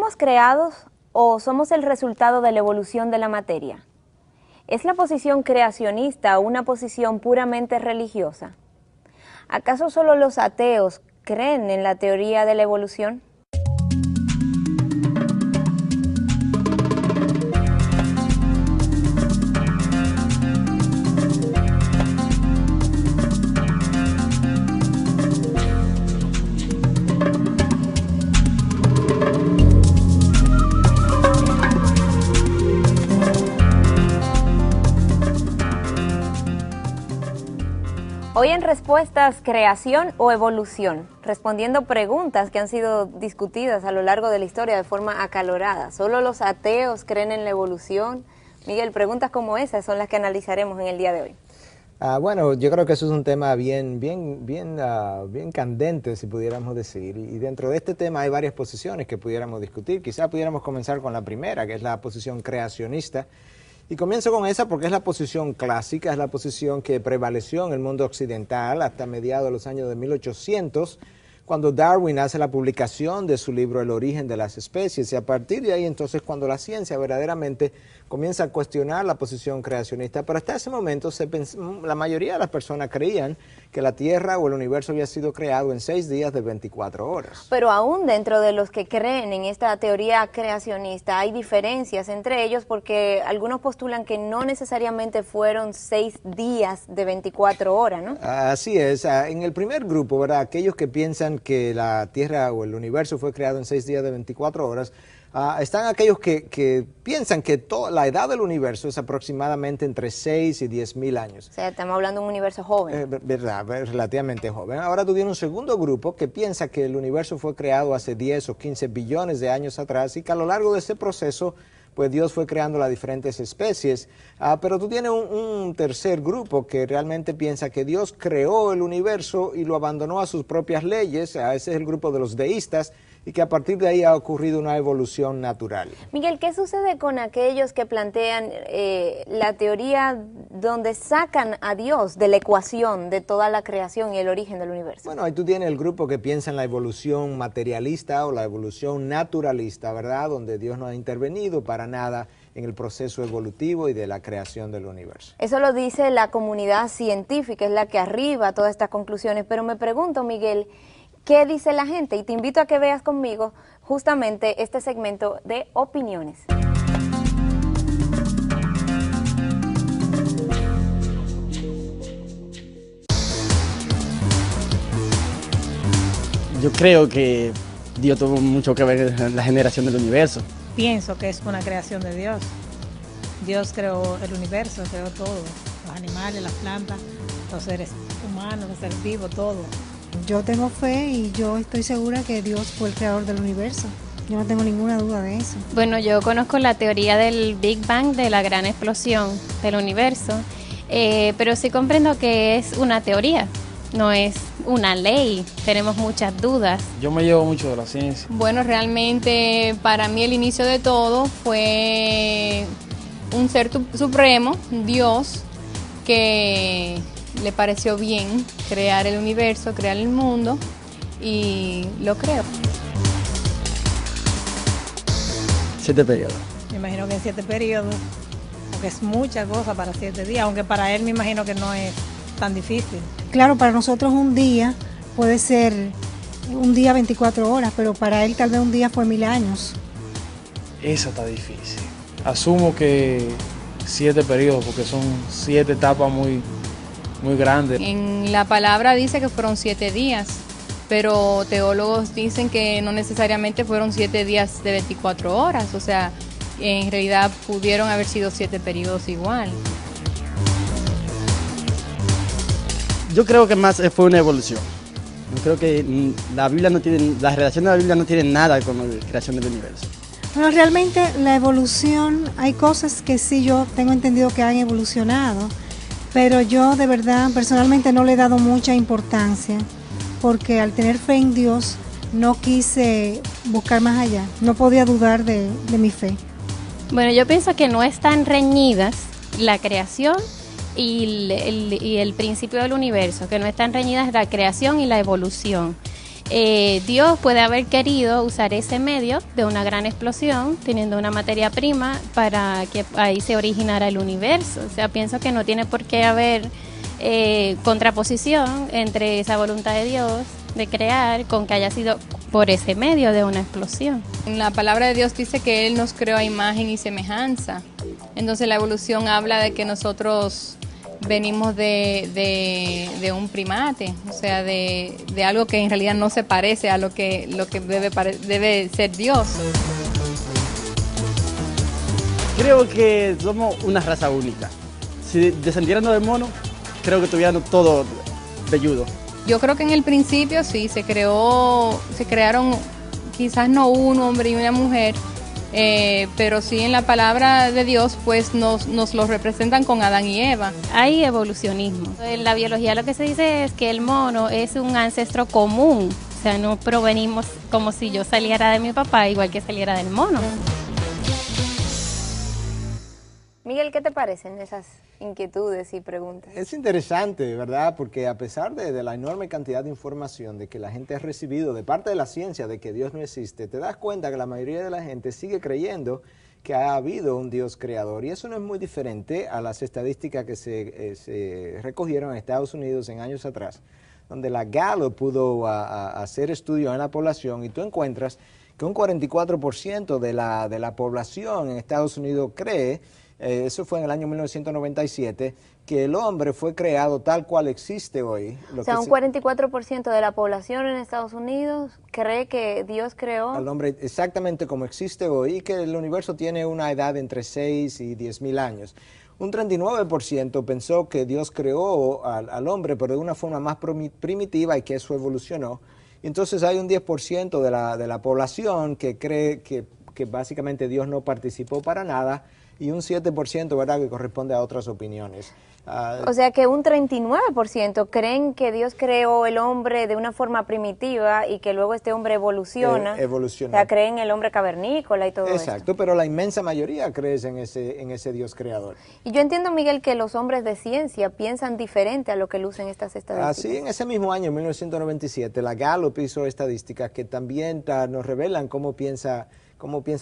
¿Fuimos creados o somos el resultado de la evolución de la materia? ¿Es la posición creacionista una posición puramente religiosa? ¿Acaso solo los ateos creen en la teoría de la evolución? Hoy en Respuestas, creación o evolución, respondiendo preguntas que han sido discutidas a lo largo de la historia de forma acalorada. ¿Solo los ateos creen en la evolución? Miguel, preguntas como esas son las que analizaremos en el día de hoy. Bueno, yo creo que eso es un tema bien candente, si pudiéramos decir, y dentro de este tema hay varias posiciones que pudiéramos discutir. Quizá pudiéramos comenzar con la primera, que es la posición creacionista. Y comienzo con esa porque es la posición clásica, es la posición que prevaleció en el mundo occidental hasta mediados de los años de 1800, cuando Darwin hace la publicación de su libro El origen de las especies, y a partir de ahí entonces cuando la ciencia verdaderamente comienza a cuestionar la posición creacionista. Pero hasta ese momento la mayoría de las personas creían que la Tierra o el universo había sido creado en 6 días de 24 horas. Pero aún dentro de los que creen en esta teoría creacionista hay diferencias entre ellos, porque algunos postulan que no necesariamente fueron 6 días de 24 horas, ¿no? Así es. En el primer grupo, ¿verdad?, aquellos que piensan que la Tierra o el universo fue creado en 6 días de 24 horas, están aquellos que piensan que la edad del universo es aproximadamente entre 6 y 10 mil años. O sea, estamos hablando de un universo joven. Verdad, relativamente joven. Ahora tú tienes un segundo grupo que piensa que el universo fue creado hace 10 o 15 billones de años atrás y que a lo largo de ese proceso pues Dios fue creando las diferentes especies. Pero tú tienes un tercer grupo que realmente piensa que Dios creó el universo y lo abandonó a sus propias leyes. Ese es el grupo de los deístas, y que a partir de ahí ha ocurrido una evolución natural. Miguel, ¿qué sucede con aquellos que plantean la teoría donde sacan a Dios de la ecuación de toda la creación y el origen del universo? Bueno, ahí tú tienes el grupo que piensa en la evolución materialista o la evolución naturalista, ¿verdad?, donde Dios no ha intervenido para nada en el proceso evolutivo y de la creación del universo. Eso lo dice la comunidad científica, es la que arriba todas estas conclusiones, pero me pregunto, Miguel, ¿qué dice la gente? Y te invito a que veas conmigo justamente este segmento de opiniones. Yo creo que Dios tuvo mucho que ver en la generación del universo. Pienso que es una creación de Dios. Dios creó el universo, creó todo, los animales, las plantas, los seres humanos, los seres vivos, todo. Yo tengo fe y yo estoy segura que Dios fue el creador del universo. Yo no tengo ninguna duda de eso. Bueno, yo conozco la teoría del Big Bang, de la gran explosión del universo, pero sí comprendo que es una teoría, no es una ley. Tenemos muchas dudas. Yo me llevo mucho de la ciencia. Bueno, realmente para mí el inicio de todo fue un ser supremo, Dios, que le pareció bien crear el universo, crear el mundo, y lo creo. 7 periodos. Me imagino que en 7 periodos, porque es mucha cosa para 7 días, aunque para él me imagino que no es tan difícil. Claro, para nosotros un día puede ser un día 24 horas, pero para él tal vez un día fue 1000 años. Eso está difícil. Asumo que 7 periodos, porque son 7 etapas muy grandes. En la palabra dice que fueron 7 días, pero teólogos dicen que no necesariamente fueron 7 días de 24 horas, o sea, en realidad pudieron haber sido 7 periodos igual. Yo creo que más fue una evolución. Yo creo que la relación de la Biblia no tiene nada con la creación del universo. Bueno, realmente la evolución, hay cosas que sí yo tengo entendido que han evolucionado, pero yo de verdad personalmente no le he dado mucha importancia, porque al tener fe en Dios no quise buscar más allá, no podía dudar de mi fe. Bueno, yo pienso que no están reñidas la creación y el principio del universo, que no están reñidas la creación y la evolución. Dios puede haber querido usar ese medio de una gran explosión, teniendo una materia prima, para que ahí se originara el universo. O sea, pienso que no tiene por qué haber contraposición entre esa voluntad de Dios de crear con que haya sido por ese medio de una explosión. La palabra de Dios dice que Él nos creó a imagen y semejanza. Entonces la evolución habla de que nosotros venimos de un primate, o sea, de algo que en realidad no se parece a lo que debe ser Dios. Creo que somos una raza única. Si descendiéramos del mono, creo que tuviéramos todo velludo. Yo creo que en el principio sí, se crearon quizás no un hombre y una mujer, pero sí en la palabra de Dios pues nos lo representan con Adán y Eva. Hay evolucionismo. En la biología lo que se dice es que el mono es un ancestro común, o sea, no provenimos como si yo saliera de mi papá igual que saliera del mono. Miguel, ¿qué te parecen esas inquietudes y preguntas? Es interesante, ¿verdad? Porque a pesar de la enorme cantidad de información de que la gente ha recibido de parte de la ciencia de que Dios no existe, te das cuenta que la mayoría de la gente sigue creyendo que ha habido un Dios creador. Y eso no es muy diferente a las estadísticas que se recogieron en Estados Unidos en años atrás, donde la Gallup pudo hacer estudios en la población y tú encuentras que un 44% de la población en Estados Unidos cree, eso fue en el año 1997, que el hombre fue creado tal cual existe hoy. O sea, un 44% de la población en Estados Unidos cree que Dios creó al hombre exactamente como existe hoy y que el universo tiene una edad entre 6 y 10.000 años. Un 39% pensó que Dios creó al hombre, pero de una forma más primitiva y que eso evolucionó. Y entonces hay un 10% de la población que cree que básicamente Dios no participó para nada, y un 7%, ¿verdad?, que corresponde a otras opiniones. O sea que un 39% creen que Dios creó el hombre de una forma primitiva y que luego este hombre evoluciona. Evolucionó. O sea, creen en el hombre cavernícola y todo eso. Exacto, pero la inmensa mayoría cree en ese Dios creador. Y yo entiendo, Miguel, que los hombres de ciencia piensan diferente a lo que lucen estas estadísticas. Así, en ese mismo año, 1997, la Gallup hizo estadísticas que también nos revelan cómo piensa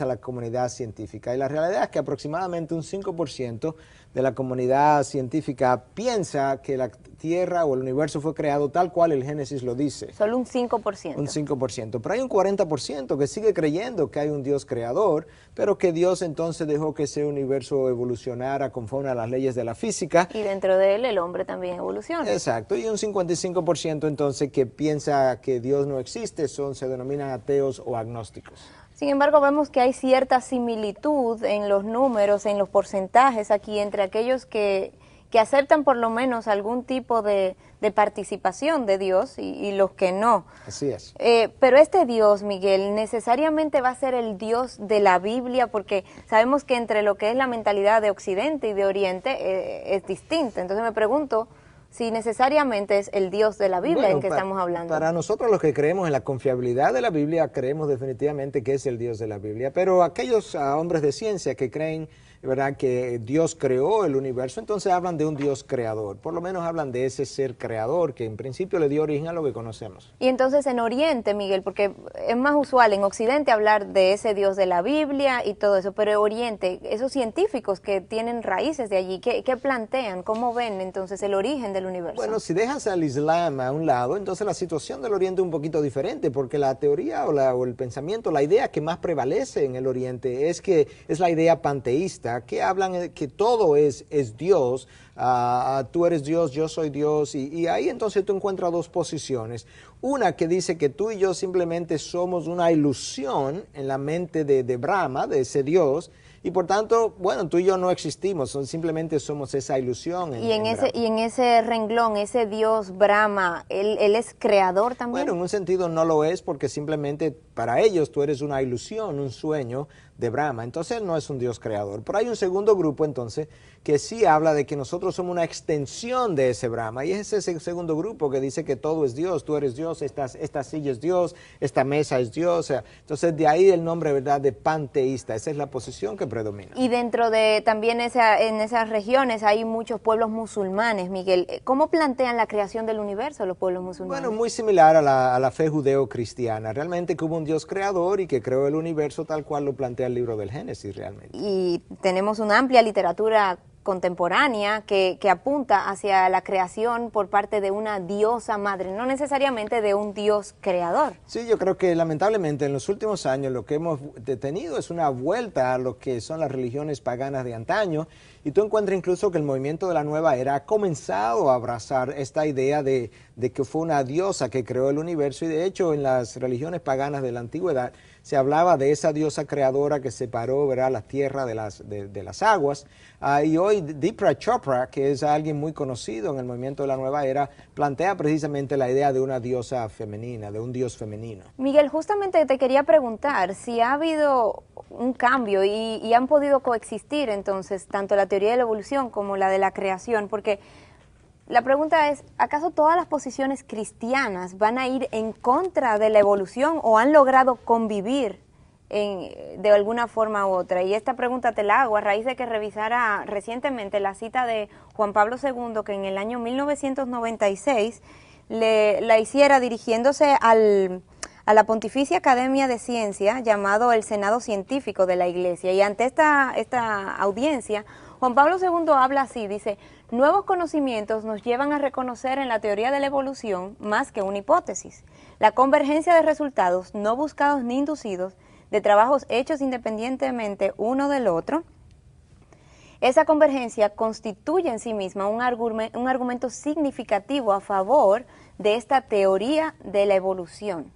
la comunidad científica. Y la realidad es que aproximadamente un 5% de la comunidad científica piensa que la Tierra o el universo fue creado tal cual el Génesis lo dice. Solo un 5%. Un 5%. Pero hay un 40% que sigue creyendo que hay un Dios creador, pero que Dios entonces dejó que ese universo evolucionara conforme a las leyes de la física. Y dentro de él el hombre también evoluciona. Exacto. Y un 55% entonces que piensa que Dios no existe, se denominan ateos o agnósticos. Sin embargo, vemos que hay cierta similitud en los números, en los porcentajes aquí entre aquellos que aceptan por lo menos algún tipo de participación de Dios y los que no. Así es. Pero este Dios, Miguel, necesariamente va a ser el Dios de la Biblia, porque sabemos que entre lo que es la mentalidad de Occidente y de Oriente es distinta. Entonces me pregunto si necesariamente es el Dios de la Biblia en que estamos hablando. Para nosotros los que creemos en la confiabilidad de la Biblia, creemos definitivamente que es el Dios de la Biblia, pero aquellos hombres de ciencia que creen, ¿verdad?, que Dios creó el universo, entonces hablan de un Dios creador, por lo menos hablan de ese ser creador que en principio le dio origen a lo que conocemos. Y entonces en Oriente, Miguel, porque es más usual en Occidente hablar de ese Dios de la Biblia y todo eso, pero en Oriente, esos científicos que tienen raíces de allí, ¿qué plantean? ¿Cómo ven entonces el origen del universo? Bueno, si dejas al Islam a un lado, entonces la situación del Oriente es un poquito diferente, porque la teoría o el pensamiento, la idea que más prevalece en el Oriente es la idea panteísta, que hablan que todo es Dios, tú eres Dios, yo soy Dios, y ahí entonces tú encuentras dos posiciones. Una que dice que tú y yo simplemente somos una ilusión en la mente de Brahma, de ese Dios, y por tanto, bueno, tú y yo no existimos, simplemente somos esa ilusión. Y en ese renglón, ese Dios Brahma, ¿él es creador también? Bueno, en un sentido no lo es, porque simplemente para ellos tú eres una ilusión, un sueño de Brahma. Entonces él no es un Dios creador. Pero hay un segundo grupo entonces que sí habla de que nosotros somos una extensión de ese Brahma. Y es ese segundo grupo que dice que todo es Dios, tú eres Dios, esta silla es Dios, esta mesa es Dios. O sea, entonces de ahí el nombre, ¿verdad?, de panteísta. Esa es la posición que predomina. Y dentro de también en esas regiones hay muchos pueblos musulmanes, Miguel. ¿Cómo plantean la creación del universo los pueblos musulmanes? Bueno, muy similar a la fe judeo-cristiana. Realmente que hubo un Dios creador y que creó el universo tal cual lo plantea el libro del Génesis realmente. Y tenemos una amplia literatura contemporánea que apunta hacia la creación por parte de una diosa madre, no necesariamente de un Dios creador. Sí, yo creo que lamentablemente en los últimos años lo que hemos tenido es una vuelta a lo que son las religiones paganas de antaño, y tú encuentras incluso que el movimiento de la nueva era ha comenzado a abrazar esta idea de que fue una diosa que creó el universo, y de hecho en las religiones paganas de la antigüedad se hablaba de esa diosa creadora que separó, ¿verdad?, la tierra de las aguas. Y hoy Deepak Chopra, que es alguien muy conocido en el movimiento de la nueva era, plantea precisamente la idea de una diosa femenina, de un dios femenino. Miguel, justamente te quería preguntar si ha habido un cambio y han podido coexistir entonces tanto la teoría de la evolución como la de la creación, porque la pregunta es, ¿acaso todas las posiciones cristianas van a ir en contra de la evolución o han logrado convivir de alguna forma u otra? Y esta pregunta te la hago a raíz de que revisara recientemente la cita de Juan Pablo II, que en el año 1996 la hiciera dirigiéndose a la Pontificia Academia de Ciencia, llamado el Senado Científico de la Iglesia. Y ante esta audiencia, Juan Pablo II habla así, dice: nuevos conocimientos nos llevan a reconocer en la teoría de la evolución más que una hipótesis. La convergencia de resultados no buscados ni inducidos, de trabajos hechos independientemente uno del otro. Esa convergencia constituye en sí misma un argumento significativo a favor de esta teoría de la evolución.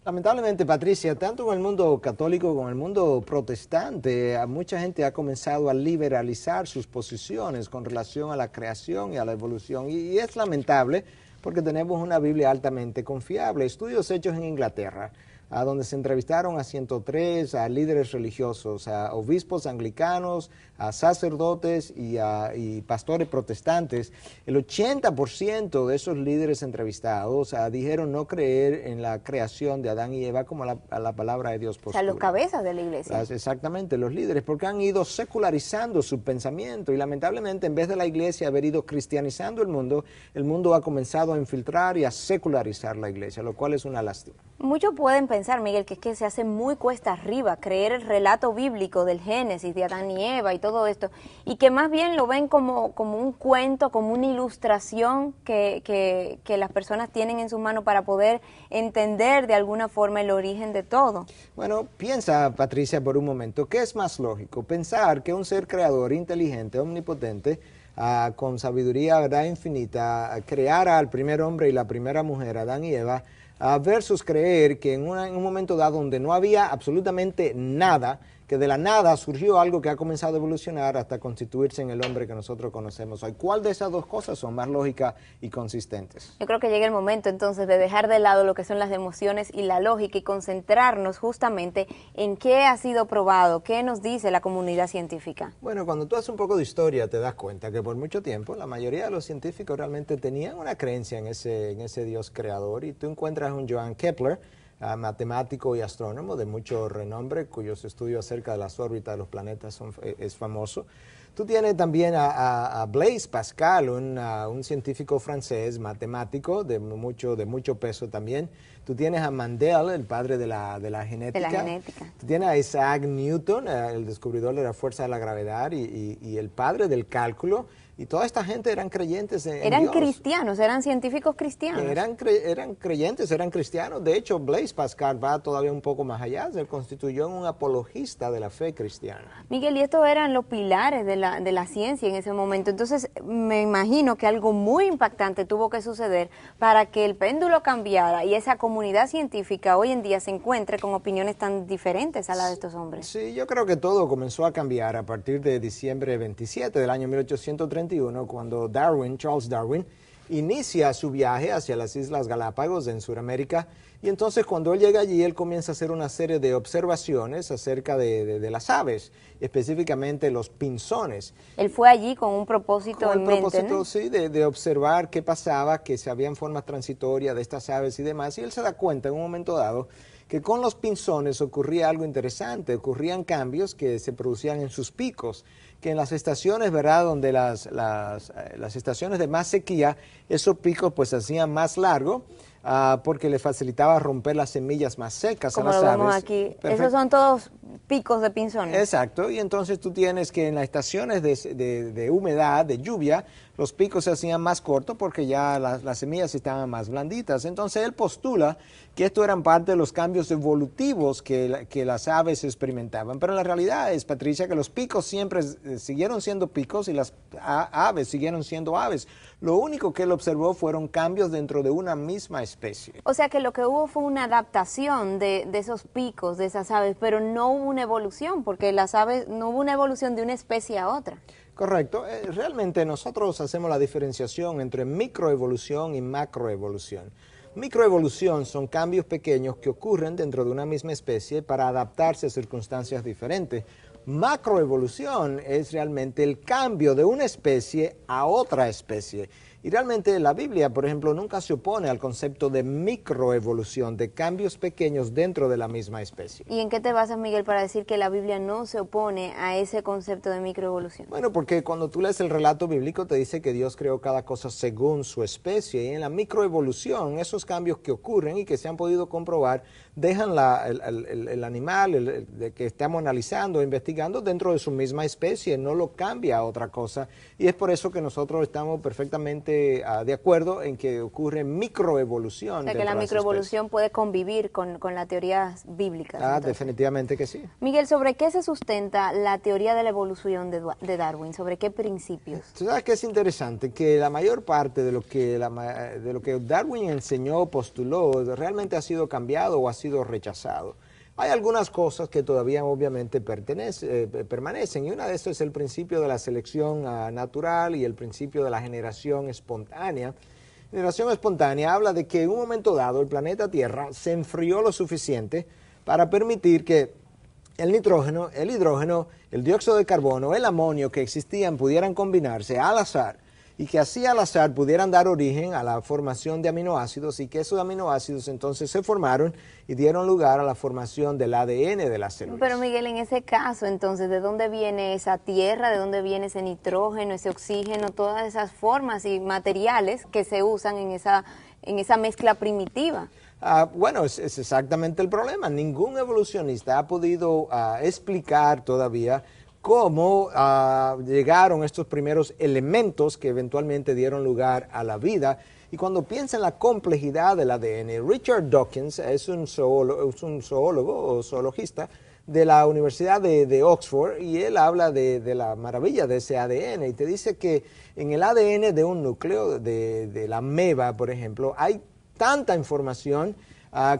Lamentablemente, Patricia, tanto en el mundo católico como en el mundo protestante, mucha gente ha comenzado a liberalizar sus posiciones con relación a la creación y a la evolución. Y es lamentable porque tenemos una Biblia altamente confiable. Estudios hechos en Inglaterra, a donde se entrevistaron a 103 líderes religiosos, a obispos anglicanos, a sacerdotes y pastores protestantes. El 80% de esos líderes entrevistados dijeron no creer en la creación de Adán y Eva como la palabra de Dios postula. O sea, los cabezas de la iglesia. Exactamente, los líderes, porque han ido secularizando su pensamiento y lamentablemente en vez de la iglesia haber ido cristianizando el mundo ha comenzado a infiltrar y a secularizar la iglesia, lo cual es una lástima. Muchos pueden pensar, Miguel, que es que se hace muy cuesta arriba creer el relato bíblico del Génesis, de Adán y Eva y todo esto, y que más bien lo ven como un cuento, como una ilustración que las personas tienen en sus manos para poder entender de alguna forma el origen de todo. Bueno, piensa, Patricia, por un momento, ¿qué es más lógico? Pensar que un ser creador inteligente, omnipotente, con sabiduría, verdad infinita, creara al primer hombre y la primera mujer, Adán y Eva, versus creer que en un momento dado donde no había absolutamente nada, que de la nada surgió algo que ha comenzado a evolucionar hasta constituirse en el hombre que nosotros conocemos hoy. ¿Cuál de esas dos cosas son más lógicas y consistentes? Yo creo que llega el momento entonces de dejar de lado lo que son las emociones y la lógica y concentrarnos justamente en qué ha sido probado, qué nos dice la comunidad científica. Bueno, cuando tú haces un poco de historia te das cuenta que por mucho tiempo la mayoría de los científicos realmente tenían una creencia en ese Dios creador, y tú encuentras a un Johann Kepler, matemático y astrónomo de mucho renombre, cuyos estudios acerca de las órbitas de los planetas es famoso. Tú tienes también a Blaise Pascal, un científico francés, matemático de mucho peso también. Tú tienes a Mendel, el padre de la genética. De la genética. Tú tienes a Isaac Newton, el descubridor de la fuerza de la gravedad y el padre del cálculo. Y toda esta gente eran creyentes en Eran Dios. Cristianos, eran científicos cristianos. Eran creyentes, eran cristianos. De hecho, Blaise Pascal va todavía un poco más allá. Se constituyó en un apologista de la fe cristiana. Miguel, y estos eran los pilares de la ciencia en ese momento. Entonces, me imagino que algo muy impactante tuvo que suceder para que el péndulo cambiara y esa comunidad científica hoy en día se encuentre con opiniones tan diferentes a las de estos hombres. Sí, yo creo que todo comenzó a cambiar a partir de diciembre 27 del año 1831, cuando Charles Darwin, inicia su viaje hacia las Islas Galápagos en Sudamérica. Y entonces cuando él llega allí, él comienza a hacer una serie de observaciones acerca de las aves, específicamente los pinzones. Él fue allí con un propósito en mente, ¿no? Sí, de observar qué pasaba, que si habían formas transitorias de estas aves y demás. Y él se da cuenta en un momento dado que con los pinzones ocurría algo interesante, ocurrían cambios que se producían en sus picos, que en las estaciones, ¿verdad?, donde las estaciones de más sequía, esos picos pues se hacían más largos, porque le facilitaba romper las semillas más secas como a las lo vemos aves. aquí. Perfecto. Esos son todos picos de pinzones. Exacto, y entonces tú tienes que en las estaciones de humedad, de lluvia, los picos se hacían más cortos porque ya las semillas estaban más blanditas. Entonces él postula que esto eran parte de los cambios evolutivos que las aves experimentaban. Pero la realidad es, Patricia, que los picos siempre siguieron siendo picos y las aves siguieron siendo aves. Lo único que él observó fueron cambios dentro de una misma especie. O sea que lo que hubo fue una adaptación de esos picos, de esas aves, pero no hubo una evolución, porque las aves, no hubo una evolución de una especie a otra. Correcto. Realmente nosotros hacemos la diferenciación entre microevolución y macroevolución. Microevolución son cambios pequeños que ocurren dentro de una misma especie para adaptarse a circunstancias diferentes. Macroevolución es realmente el cambio de una especie a otra especie. Y realmente la Biblia, por ejemplo, nunca se opone al concepto de microevolución, de cambios pequeños dentro de la misma especie. ¿Y en qué te basas, Miguel, para decir que la Biblia no se opone a ese concepto de microevolución? Bueno, porque cuando tú lees el relato bíblico te dice que Dios creó cada cosa según su especie, y en la microevolución esos cambios que ocurren y que se han podido comprobar dejan el animal de que estamos analizando, investigando dentro de su misma especie, no lo cambia a otra cosa, y es por eso que nosotros estamos perfectamente de acuerdo en que ocurre microevolución. O sea, que la microevolución puede convivir con las teorías bíblicas. Entonces. Definitivamente que sí. Miguel, ¿sobre qué se sustenta la teoría de la evolución de Darwin? ¿Sobre qué principios? Tú sabes que es interesante que la mayor parte de lo que Darwin enseñó, postuló, realmente ha sido cambiado o ha sido rechazado. Hay algunas cosas que todavía obviamente permanecen, y una de estas es el principio de la selección natural y el principio de la generación espontánea. Generación espontánea habla de que en un momento dado el planeta Tierra se enfrió lo suficiente para permitir que el nitrógeno, el hidrógeno, el dióxido de carbono, el amonio que existían pudieran combinarse al azar, y que así al azar pudieran dar origen a la formación de aminoácidos, y que esos aminoácidos entonces se formaron y dieron lugar a la formación del ADN de las células. Pero Miguel, en ese caso, entonces, ¿de dónde viene esa tierra? ¿De dónde viene ese nitrógeno, ese oxígeno, todas esas formas y materiales que se usan en esa mezcla primitiva? Bueno, es exactamente el problema. Ningún evolucionista ha podido explicar todavía cómo llegaron estos primeros elementos que eventualmente dieron lugar a la vida. Y cuando piensa en la complejidad del ADN, Richard Dawkins es un zoólogo o zoologista de la Universidad de Oxford, y él habla de la maravilla de ese ADN, y te dice que en el ADN de un núcleo, de la ameba, por ejemplo, hay tanta información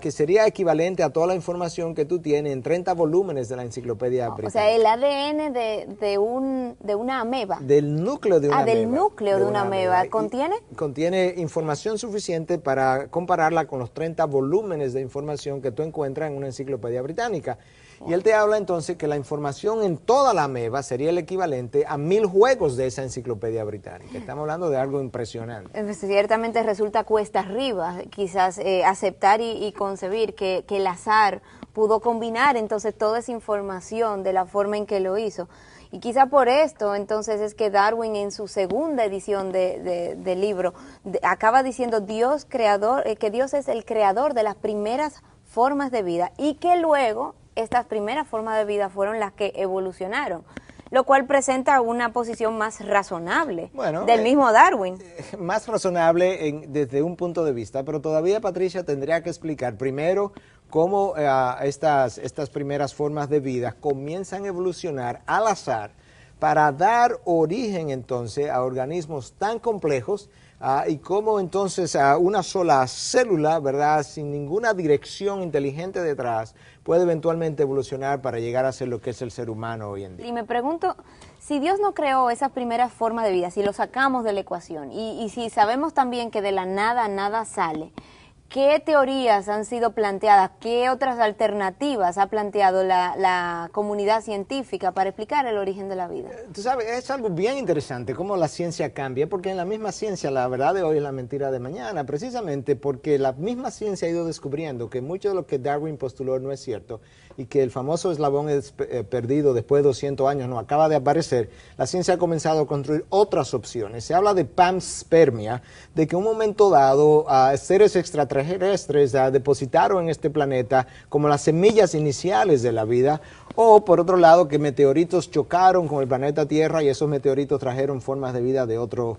que sería equivalente a toda la información que tú tienes en 30 volúmenes de la enciclopedia británica. O sea, el ADN de una ameba. Del núcleo de una ameba. Del núcleo de una ameba. ¿Contiene? Contiene información suficiente para compararla con los 30 volúmenes de información que tú encuentras en una enciclopedia británica. Y él te habla entonces que la información en toda la ameba sería el equivalente a 1000 juegos de esa enciclopedia británica. Estamos hablando de algo impresionante. Ciertamente resulta cuesta arriba, quizás aceptar y concebir que el azar pudo combinar entonces toda esa información de la forma en que lo hizo. Y quizá por esto entonces es que Darwin en su segunda edición del libro acaba diciendo Dios creador, que Dios es el creador de las primeras formas de vida, y que luego estas primeras formas de vida fueron las que evolucionaron, lo cual presenta una posición más razonable del mismo Darwin. Más razonable desde un punto de vista, pero todavía Patricia tendría que explicar primero cómo estas primeras formas de vida comienzan a evolucionar al azar para dar origen entonces a organismos tan complejos, y cómo entonces una sola célula, ¿verdad?, sin ninguna dirección inteligente detrás, puede eventualmente evolucionar para llegar a ser lo que es el ser humano hoy en día. Y me pregunto, si Dios no creó esas primeras formas de vida, si lo sacamos de la ecuación, y si sabemos también que de la nada nada sale, ¿qué teorías han sido planteadas? ¿Qué otras alternativas ha planteado la comunidad científica para explicar el origen de la vida? Tú sabes, es algo bien interesante cómo la ciencia cambia, porque en la misma ciencia la verdad de hoy es la mentira de mañana, precisamente porque la misma ciencia ha ido descubriendo que mucho de lo que Darwin postuló no es cierto y que el famoso eslabón perdido después de 200 años no acaba de aparecer. La ciencia ha comenzado a construir otras opciones. Se habla de panspermia, de que en un momento dado seres extraterrestres depositaron en este planeta como las semillas iniciales de la vida, o por otro lado que meteoritos chocaron con el planeta Tierra y esos meteoritos trajeron formas de vida de otro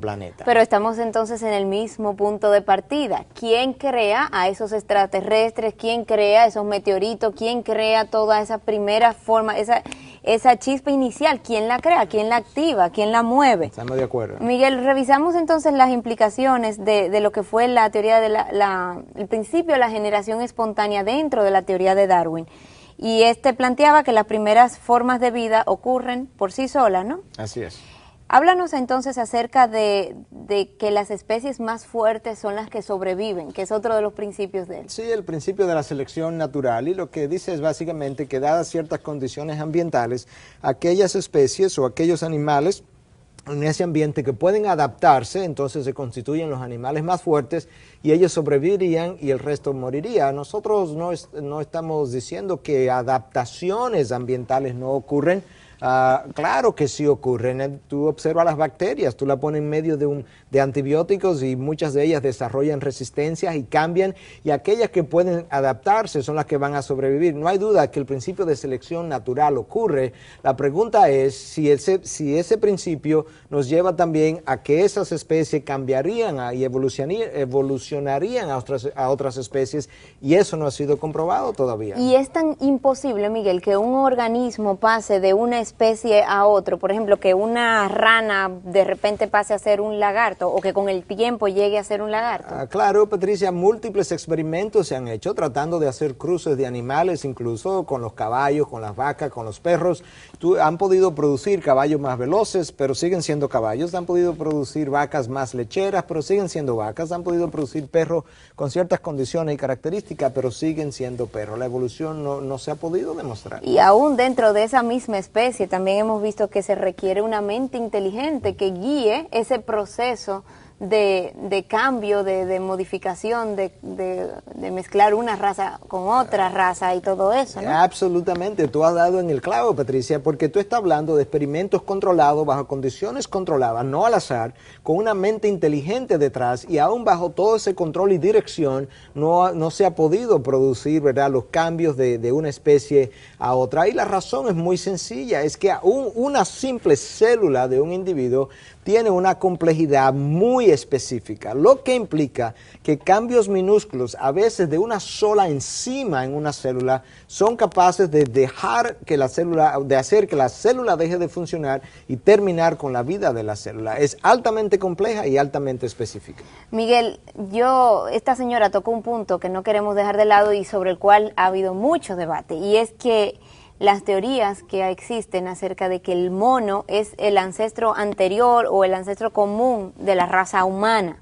planeta. Pero estamos entonces en el mismo punto de partida. ¿Quién crea a esos extraterrestres? ¿Quién crea esos meteoritos? ¿Quién crea toda esa primera forma, esa chispa inicial? ¿Quién la crea? ¿Quién la activa? ¿Quién la mueve? Estamos de acuerdo. Miguel, revisamos entonces las implicaciones de lo que fue la teoría de el principio de la generación espontánea dentro de la teoría de Darwin. Y planteaba que las primeras formas de vida ocurren por sí solas, ¿no? Así es. Háblanos entonces acerca de que las especies más fuertes son las que sobreviven, que es otro de los principios de él. Sí, el principio de la selección natural, y lo que dice es básicamente que dadas ciertas condiciones ambientales, aquellas especies o aquellos animales en ese ambiente que pueden adaptarse, entonces se constituyen los animales más fuertes y ellos sobrevivirían y el resto moriría. Nosotros no estamos diciendo que adaptaciones ambientales no ocurren. Claro que sí ocurren. Tú observas las bacterias, tú la pones en medio de antibióticos y muchas de ellas desarrollan resistencias y cambian, y aquellas que pueden adaptarse son las que van a sobrevivir. No hay duda que el principio de selección natural ocurre. La pregunta es si ese principio nos lleva también a que esas especies cambiarían y evolucionarían a otras especies, y eso no ha sido comprobado todavía. Y es tan imposible, Miguel, que un organismo pase de una especie a otro, por ejemplo, que una rana de repente pase a ser un lagarto o que con el tiempo llegue a ser un lagarto. Claro, Patricia, múltiples experimentos se han hecho tratando de hacer cruces de animales, incluso con los caballos, con las vacas, con los perros. Han podido producir caballos más veloces, pero siguen siendo caballos. Han podido producir vacas más lecheras, pero siguen siendo vacas. Han podido producir perros con ciertas condiciones y características, pero siguen siendo perros. La evolución no se ha podido demostrar. Y aún dentro de esa misma especie también hemos visto que se requiere una mente inteligente que guíe ese proceso de cambio, de modificación, de mezclar una raza con otra raza y todo eso, ¿no? Absolutamente, tú has dado en el clavo, Patricia, porque tú estás hablando de experimentos controlados bajo condiciones controladas, no al azar, con una mente inteligente detrás, y aún bajo todo ese control y dirección no se ha podido producir, ¿verdad?, los cambios de una especie a otra. Y la razón es muy sencilla, es que aún una simple célula de un individuo tiene una complejidad muy específica, lo que implica que cambios minúsculos, a veces de una sola enzima en una célula, son capaces de hacer que la célula deje de funcionar y terminar con la vida de la célula. Es altamente compleja y altamente específica. Miguel, esta señora tocó un punto que no queremos dejar de lado y sobre el cual ha habido mucho debate, y es que las teorías que existen acerca de que el mono es el ancestro anterior o el ancestro común de la raza humana.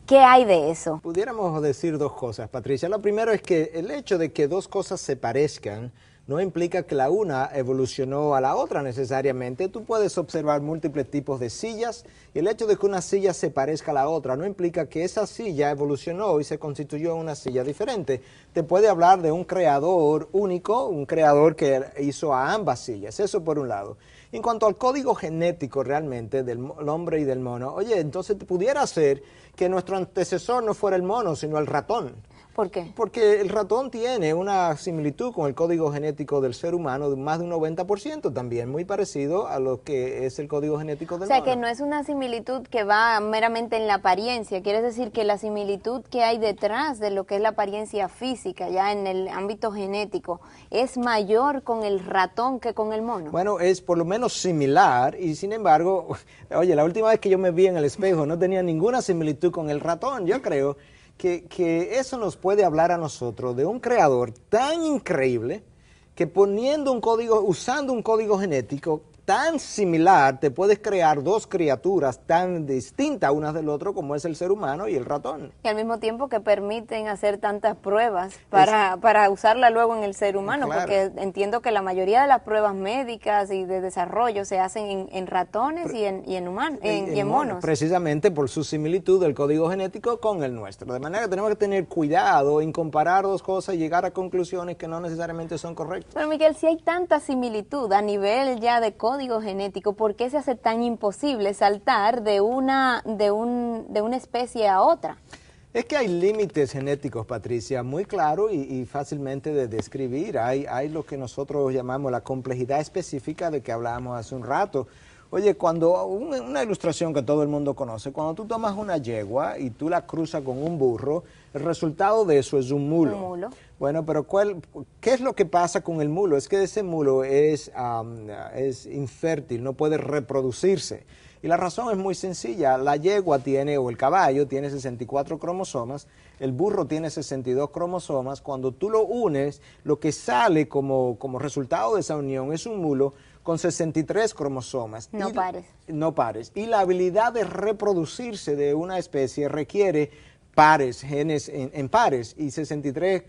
¿Qué hay de eso? Pudiéramos decir dos cosas, Patricia. Lo primero es que el hecho de que dos cosas se parezcan no implica que la una evolucionó a la otra necesariamente. Tú puedes observar múltiples tipos de sillas, y el hecho de que una silla se parezca a la otra no implica que esa silla evolucionó y se constituyó en una silla diferente. Te puede hablar de un creador único, un creador que hizo a ambas sillas, eso por un lado. En cuanto al código genético realmente del hombre y del mono, oye, entonces pudiera ser que nuestro antecesor no fuera el mono, sino el ratón. ¿Por qué? Porque el ratón tiene una similitud con el código genético del ser humano de más de un 90% también, muy parecido a lo que es el código genético del mono. O sea, que no es una similitud que va meramente en la apariencia, quiere decir que la similitud que hay detrás de lo que es la apariencia física, ya en el ámbito genético, es mayor con el ratón que con el mono. Bueno, es por lo menos similar, y sin embargo, oye, la última vez que yo me vi en el espejo no tenía ninguna similitud con el ratón. Yo creo que eso nos puede hablar a nosotros de un creador tan increíble que usando un código genético tan similar, te puedes crear dos criaturas tan distintas unas del otro como es el ser humano y el ratón. Y al mismo tiempo que permiten hacer tantas pruebas para usarla luego en el ser humano, Claro. porque entiendo que la mayoría de las pruebas médicas y de desarrollo se hacen en ratones y en humanos, y en monos. Precisamente por su similitud del código genético con el nuestro. De manera que tenemos que tener cuidado en comparar dos cosas y llegar a conclusiones que no necesariamente son correctas. Pero Miguel, si hay tanta similitud a nivel ya de código genético, ¿por qué se hace tan imposible saltar de una especie a otra? Es que hay límites genéticos, Patricia, muy claros y fácilmente de describir. Hay lo que nosotros llamamos la complejidad específica de que hablábamos hace un rato. Oye, cuando una ilustración que todo el mundo conoce, cuando tú tomas una yegua y tú la cruzas con un burro, el resultado de eso es un mulo. Un mulo. Bueno, pero ¿qué es lo que pasa con el mulo? Es que ese mulo es infértil, no puede reproducirse. Y la razón es muy sencilla. La yegua tiene, o el caballo, tiene 64 cromosomas, el burro tiene 62 cromosomas. Cuando tú lo unes, lo que sale como resultado de esa unión es un mulo con 63 cromosomas. No pares. No pares. Y la habilidad de reproducirse de una especie requiere pares, genes en pares, y 63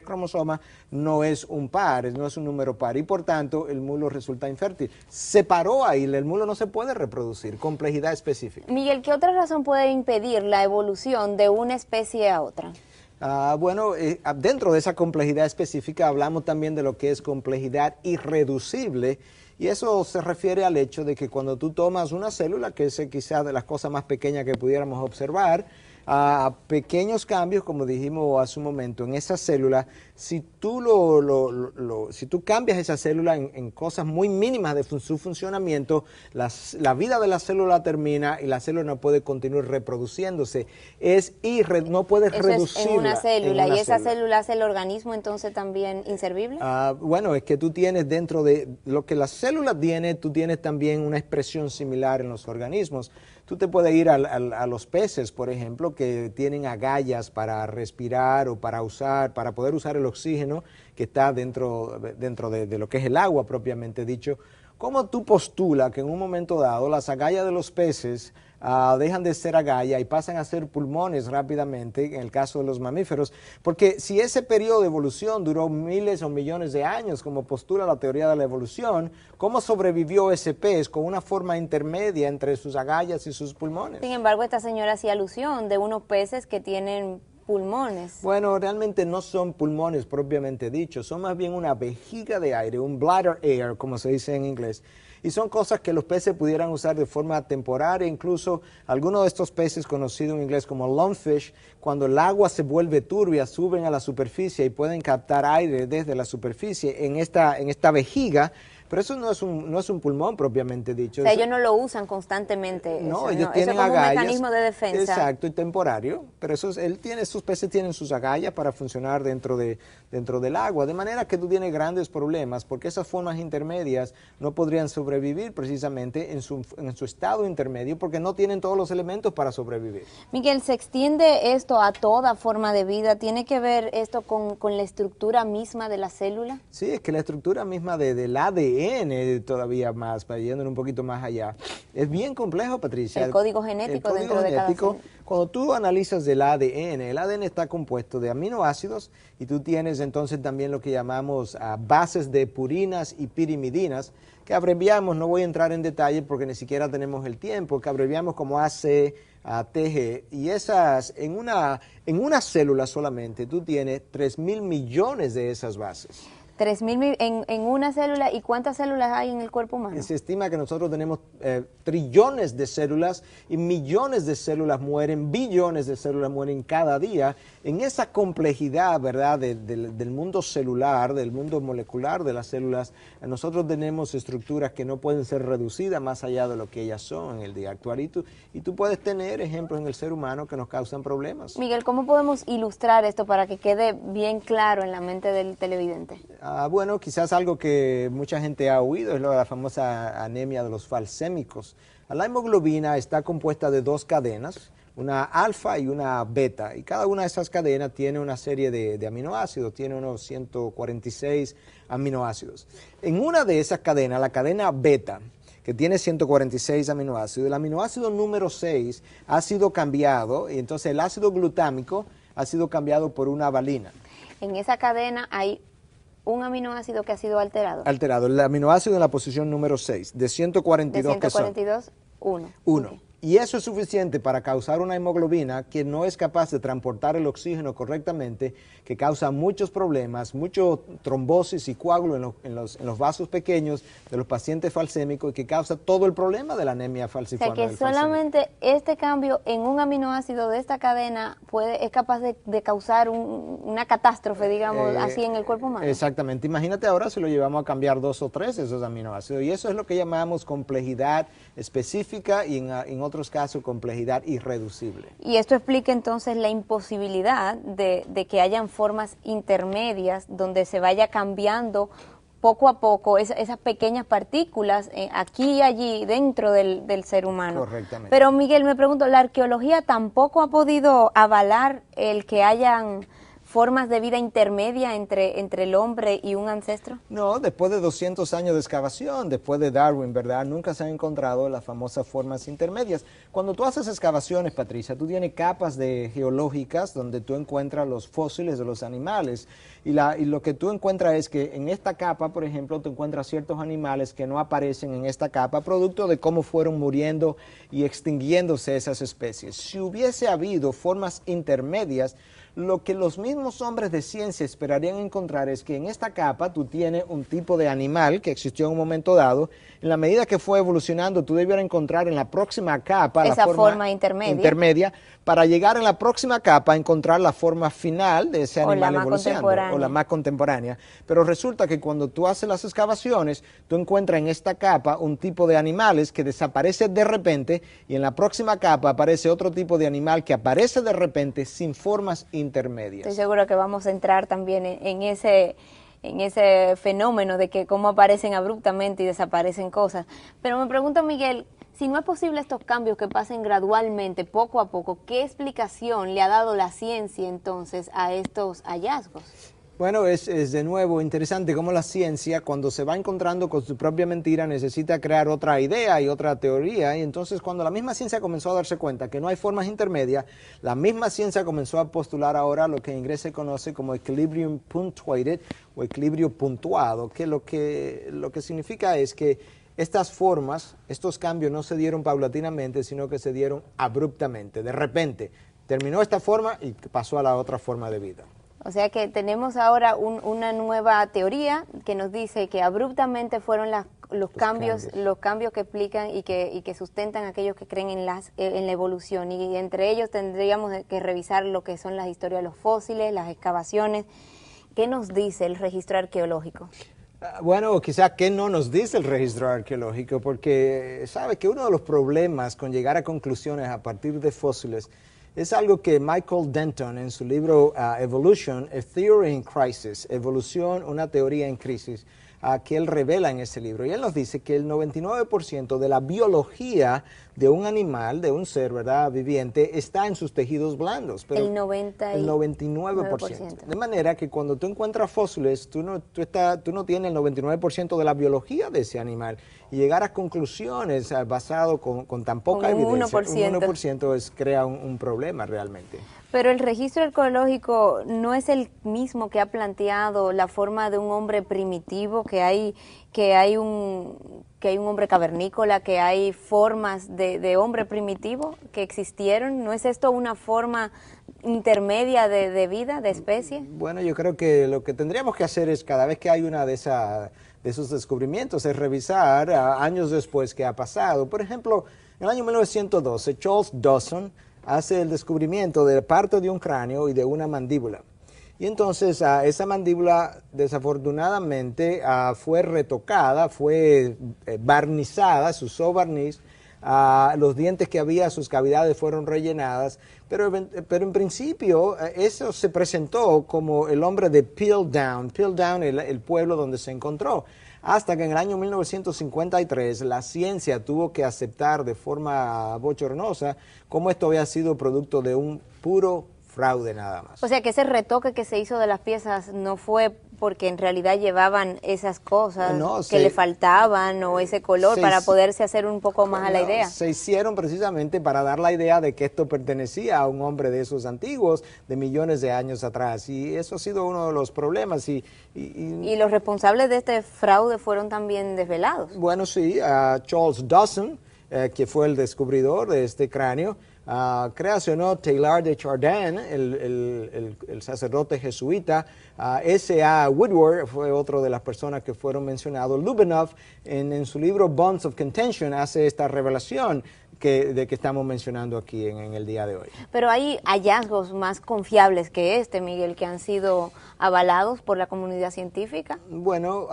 cromosomas no es un par, no es un número par, y por tanto el mulo resulta infértil. Se paró ahí, el mulo no se puede reproducir, complejidad específica. Miguel, ¿qué otra razón puede impedir la evolución de una especie a otra? Dentro de esa complejidad específica hablamos también de lo que es complejidad irreducible, y eso se refiere al hecho de que cuando tú tomas una célula, que es quizás de las cosas más pequeñas que pudiéramos observar, a pequeños cambios, como dijimos hace un momento, en esa célula, si tú si tú cambias esa célula en cosas muy mínimas de su funcionamiento, la vida de la célula termina y la célula no puede continuar reproduciéndose. No puedes reducirla. Es en una célula, ¿y esa célula hace el organismo entonces también inservible? Bueno, es que tú tienes dentro de lo que la célula tiene, tú tienes también una expresión similar en los organismos. Tú te puedes ir a los peces, por ejemplo, que tienen agallas para respirar o para poder usar el oxígeno que está dentro de lo que es el agua propiamente dicho. ¿Cómo tú postulas que en un momento dado las agallas de los peces dejan de ser agallas y pasan a ser pulmones rápidamente, en el caso de los mamíferos? Porque si ese periodo de evolución duró miles o millones de años, como postula la teoría de la evolución, ¿cómo sobrevivió ese pez con una forma intermedia entre sus agallas y sus pulmones? Sin embargo, esta señora hacía alusión de unos peces que tienen pulmones. Bueno, realmente no son pulmones propiamente dichos, son más bien una vejiga de aire, un bladder air, como se dice en inglés. Y son cosas que los peces pudieran usar de forma temporaria, incluso algunos de estos peces conocidos en inglés como lungfish, cuando el agua se vuelve turbia, suben a la superficie y pueden captar aire desde la superficie en esta vejiga. Pero eso no es un pulmón propiamente dicho. O sea, ellos no lo usan constantemente. No, eso, ellos ¿no? tienen eso es como agallas. un mecanismo de defensa. Exacto, y temporario. Pero sus peces tienen sus agallas para funcionar dentro del agua. De manera que tú tienes grandes problemas, porque esas formas intermedias no podrían sobrevivir precisamente en su estado intermedio, porque no tienen todos los elementos para sobrevivir. Miguel, ¿se extiende esto a toda forma de vida? ¿Tiene que ver esto con la estructura misma de la célula? Sí, es que la estructura misma del ADN todavía más, yendo un poquito más allá, es bien complejo, Patricia. El código genético dentro de cada célula. Cuando tú analizas el ADN está compuesto de aminoácidos y tú tienes entonces también lo que llamamos bases de purinas y pirimidinas, que abreviamos, no voy a entrar en detalle porque ni siquiera tenemos el tiempo, que abreviamos como AC, TG, y esas, en una célula solamente, tú tienes 3.000 millones de esas bases. 3.000 en una célula. ¿Y cuántas células hay en el cuerpo humano? Se estima que nosotros tenemos trillones de células y millones de células mueren, billones de células mueren cada día. En esa complejidad, ¿verdad?, del mundo celular, del mundo molecular de las células, nosotros tenemos estructuras que no pueden ser reducidas más allá de lo que ellas son en el día actual. Y tú puedes tener ejemplos en el ser humano que nos causan problemas. Miguel, ¿cómo podemos ilustrar esto para que quede bien claro en la mente del televidente? Bueno, quizás algo que mucha gente ha oído es la famosa anemia de los falsémicos. La hemoglobina está compuesta de dos cadenas. una alfa y una beta, y cada una de esas cadenas tiene una serie de aminoácidos, tiene unos 146 aminoácidos. En una de esas cadenas, la cadena beta, que tiene 146 aminoácidos, el aminoácido número 6 ha sido cambiado, y entonces el ácido glutámico ha sido cambiado por una valina. En esa cadena hay un aminoácido que ha sido alterado. Alterado, el aminoácido en la posición número 6, de 142 que son. 142, 1. Uno. Y eso es suficiente para causar una hemoglobina que no es capaz de transportar el oxígeno correctamente, que causa muchos problemas, mucho trombosis y coágulo en los vasos pequeños de los pacientes falsémicos, y que causa todo el problema de la anemia falciforme. O sea que solamente este cambio en un aminoácido de esta cadena es capaz de causar una catástrofe, digamos, así en el cuerpo humano. Exactamente. Imagínate ahora si lo llevamos a cambiar 2 o 3 de esos aminoácidos, y eso es lo que llamamos complejidad específica y en otros casos complejidad irreducible. Y esto explica entonces la imposibilidad de que hayan formas intermedias donde se vaya cambiando poco a poco esas pequeñas partículas aquí y allí dentro del ser humano. Correctamente. Pero Miguel, me pregunto, ¿la arqueología tampoco ha podido avalar el que hayan formas de vida intermedia entre el hombre y un ancestro? No, después de 200 años de excavación, después de Darwin, ¿verdad? Nunca se han encontrado las famosas formas intermedias. Cuando tú haces excavaciones, Patricia, tú tienes capas geológicas donde tú encuentras los fósiles de los animales. Y lo que tú encuentras es que en esta capa, por ejemplo, tú encuentras ciertos animales que no aparecen en esta capa, producto de cómo fueron muriendo y extinguiéndose esas especies. Si hubiese habido formas intermedias, lo que los mismos hombres de ciencia esperarían encontrar es que en esta capa tú tienes un tipo de animal que existió en un momento dado. En la medida que fue evolucionando, tú debieras encontrar en la próxima capa esa forma intermedia para llegar en la próxima capa a encontrar la forma final de ese animal evolucionando, o la más contemporánea. Pero resulta que cuando tú haces las excavaciones, tú encuentras en esta capa un tipo de animales que desaparece de repente, y en la próxima capa aparece otro tipo de animal que aparece de repente sin formas intermedias. Estoy seguro que vamos a entrar también en ese fenómeno de que cómo aparecen abruptamente y desaparecen cosas. Pero me pregunto, Miguel, si no es posible estos cambios que pasen gradualmente, poco a poco, ¿qué explicación le ha dado la ciencia entonces a estos hallazgos? Bueno, es de nuevo interesante cómo la ciencia, cuando se va encontrando con su propia mentira, necesita crear otra idea y otra teoría, y entonces cuando la misma ciencia comenzó a darse cuenta que no hay formas intermedias, la misma ciencia comenzó a postular ahora lo que en inglés se conoce como equilibrium punctuated, o equilibrio puntuado, que lo que significa es que estas formas, estos cambios no se dieron paulatinamente, sino que se dieron abruptamente, de repente. Terminó esta forma y pasó a la otra forma de vida. O sea que tenemos ahora una nueva teoría que nos dice que abruptamente fueron los cambios que explican y que sustentan a aquellos que creen en la evolución, y entre ellos tendríamos que revisar lo que son las historias de los fósiles, las excavaciones. ¿Qué nos dice el registro arqueológico? Bueno, quizá qué no nos dice el registro arqueológico, porque sabe que uno de los problemas con llegar a conclusiones a partir de fósiles es algo que Michael Denton en su libro Evolution, A Theory in Crisis, Evolución, una teoría en crisis, que él revela en ese libro. Y él nos dice que el 99% de la biología de un animal, de un ser, ¿verdad?, viviente, está en sus tejidos blandos. Pero el 99%. De manera que cuando tú encuentras fósiles, tú no tienes el 99% de la biología de ese animal. Y llegar a conclusiones basado con tan poca evidencia, un 1% crea un problema realmente. Pero el registro arqueológico no es el mismo que ha planteado la forma de un hombre primitivo, que hay un hombre cavernícola, que hay formas de hombre primitivo que existieron. ¿No es esto una forma intermedia de vida, de especie? Bueno, yo creo que lo que tendríamos que hacer es, cada vez que hay una de esos descubrimientos, es revisar años después qué ha pasado. Por ejemplo, en el año 1912, Charles Dawson hace el descubrimiento de parte de un cráneo y de una mandíbula. Y entonces esa mandíbula desafortunadamente fue retocada, fue barnizada, se usó barniz, los dientes que había, sus cavidades fueron rellenadas, pero en principio eso se presentó como el hombre de Piltdown, el pueblo donde se encontró. hasta que en el año 1953 la ciencia tuvo que aceptar de forma bochornosa cómo esto había sido producto de un puro fraude nada más. O sea que ese retoque que se hizo de las piezas no fue porque en realidad llevaban esas cosas que le faltaban o ese color para poderse hacer un poco más a la idea. Se hicieron precisamente para dar la idea de que esto pertenecía a un hombre de esos antiguos, de millones de años atrás, y eso ha sido uno de los problemas. Y los responsables de este fraude fueron también desvelados. Bueno, sí, Charles Dawson, que fue el descubridor de este cráneo, creacionó Teilhard de Chardin, el sacerdote jesuita. S.A. Woodward fue otro de las personas que fueron mencionados. Lubinov, en su libro Bonds of Contention, hace esta revelación de que estamos mencionando aquí en el día de hoy. Pero hay hallazgos más confiables que este, Miguel, que han sido avalados por la comunidad científica. Bueno,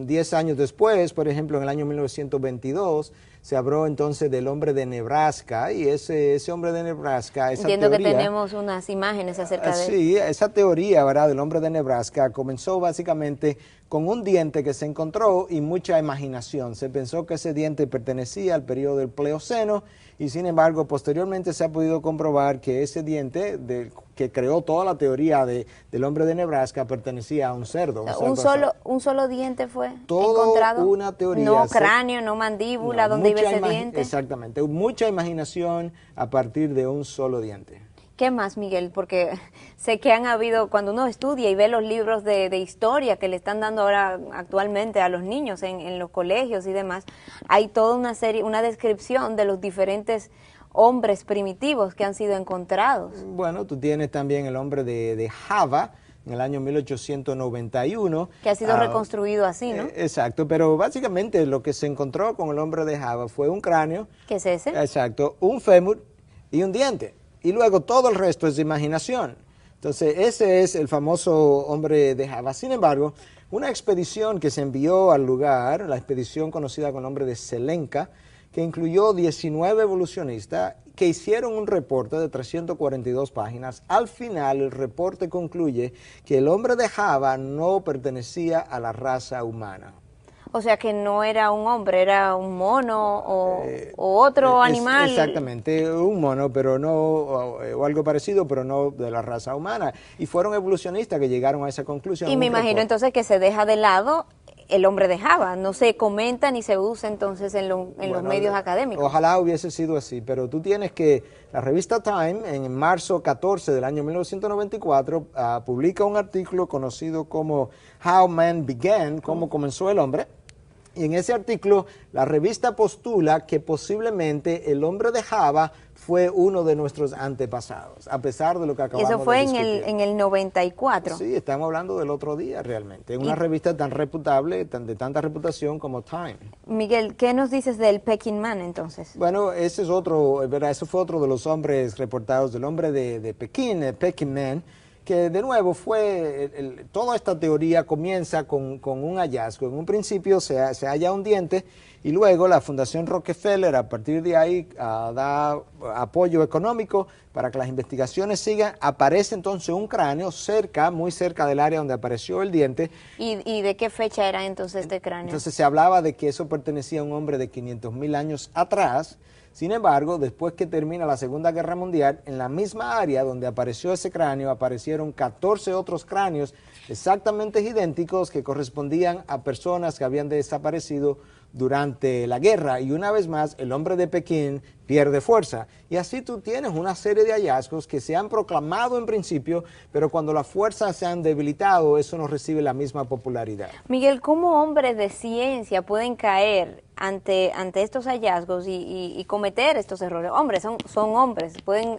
10 años después, por ejemplo, en el año 1922, se habló entonces del hombre de Nebraska, y ese hombre de Nebraska, esa Entiendo teoría, que tenemos unas imágenes acerca de sí, esa teoría, ¿verdad?, del hombre de Nebraska comenzó básicamente con un diente que se encontró y mucha imaginación. Se pensó que ese diente pertenecía al periodo del Pleoceno, y sin embargo posteriormente se ha podido comprobar que ese diente que creó toda la teoría del hombre de Nebraska pertenecía a un cerdo. Un solo diente fue todo encontrado. Una teoría. No cráneo, no mandíbula, donde iba ese diente. Exactamente, mucha imaginación a partir de un solo diente. ¿Qué más, Miguel? Porque sé que han habido, cuando uno estudia y ve los libros de historia que le están dando ahora actualmente a los niños en los colegios y demás, hay toda una descripción de los diferentes hombres primitivos que han sido encontrados. Bueno, tú tienes también el hombre de Java, en el año 1891. Que ha sido reconstruido así, ¿no? Exacto, pero básicamente lo que se encontró con el hombre de Java fue un cráneo. ¿Qué es ese? Exacto, un fémur y un diente. Y luego todo el resto es de imaginación. Entonces, ese es el famoso hombre de Java. Sin embargo, una expedición que se envió al lugar, la expedición conocida con el nombre de Selenca, que incluyó 19 evolucionistas que hicieron un reporte de 342 páginas. Al final, el reporte concluye que el hombre de Java no pertenecía a la raza humana. O sea que no era un hombre, era un mono o otro animal. Exactamente, un mono, pero no, o algo parecido, pero no de la raza humana. Y fueron evolucionistas que llegaron a esa conclusión. Y me imagino entonces que se deja de lado el hombre de Java, no se comenta ni se usa entonces en los medios académicos. Ojalá hubiese sido así, pero tú tienes que, la revista Time, en marzo 14 del año 1994, publica un artículo conocido como How Man Began, cómo comenzó el hombre. Y en ese artículo, la revista postula que posiblemente el hombre de Java fue uno de nuestros antepasados, a pesar de lo que acabamos de discutir. Eso fue en el 94. Sí, estamos hablando del otro día realmente, en una revista tan reputable, de tanta reputación como Time. Miguel, ¿qué nos dices del Peking Man entonces? Bueno, ese es otro, ¿verdad? Ese fue otro de los hombres reportados, del hombre de Pekín, el Peking Man, que de nuevo fue, toda esta teoría comienza con un hallazgo. En un principio se halla un diente y luego la Fundación Rockefeller a partir de ahí da apoyo económico para que las investigaciones sigan. Aparece entonces un cráneo muy cerca del área donde apareció el diente. ¿Y de qué fecha era entonces este cráneo? Entonces se hablaba de que eso pertenecía a un hombre de 500.000 años atrás. Sin embargo, después que termina la Segunda Guerra Mundial, en la misma área donde apareció ese cráneo, aparecieron 14 otros cráneos exactamente idénticos que correspondían a personas que habían desaparecido durante la guerra. Y una vez más, el hombre de Pekín pierde fuerza. Y así tú tienes una serie de hallazgos que se han proclamado en principio, pero cuando las fuerzas se han debilitado, eso no recibe la misma popularidad. Miguel, ¿cómo hombres de ciencia pueden caer ante estos hallazgos y cometer estos errores? Hombres, son hombres, pueden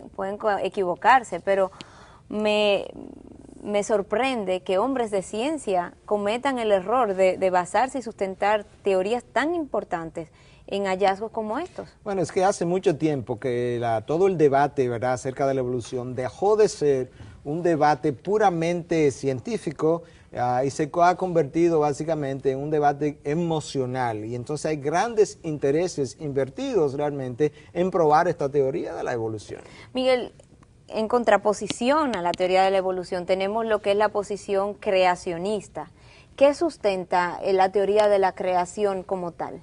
equivocarse, pero me sorprende que hombres de ciencia cometan el error de basarse y sustentar teorías tan importantes en hallazgos como estos. Bueno, es que hace mucho tiempo que todo el debate, ¿verdad?, acerca de la evolución dejó de ser un debate puramente científico y se ha convertido básicamente en un debate emocional. Y entonces hay grandes intereses invertidos realmente en probar esta teoría de la evolución. Miguel, en contraposición a la teoría de la evolución tenemos lo que es la posición creacionista, ¿Qué sustenta la teoría de la creación como tal?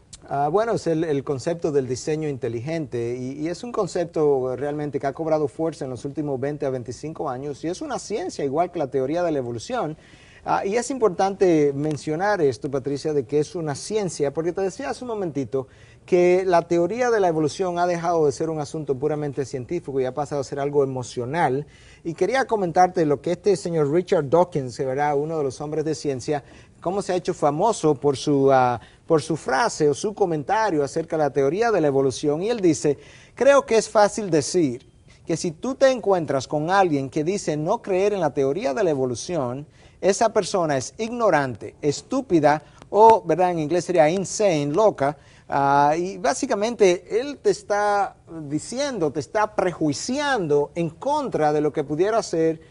Bueno, es el concepto del diseño inteligente y es un concepto realmente que ha cobrado fuerza en los últimos 20 a 25 años y es una ciencia igual que la teoría de la evolución. Y es importante mencionar esto, Patricia, de que es una ciencia, porque te decía hace un momentito que la teoría de la evolución ha dejado de ser un asunto puramente científico y ha pasado a ser algo emocional. Y quería comentarte lo que este señor Richard Dawkins, ¿verdad?, uno de los hombres de ciencia, cómo se ha hecho famoso por su frase o su comentario acerca de la teoría de la evolución. Y él dice, creo que es fácil decir que si tú te encuentras con alguien que dice no creer en la teoría de la evolución, esa persona es ignorante, estúpida o, ¿verdad?, en inglés sería insane, loca. Y básicamente él te está diciendo, te está prejuiciando en contra de lo que pudiera ser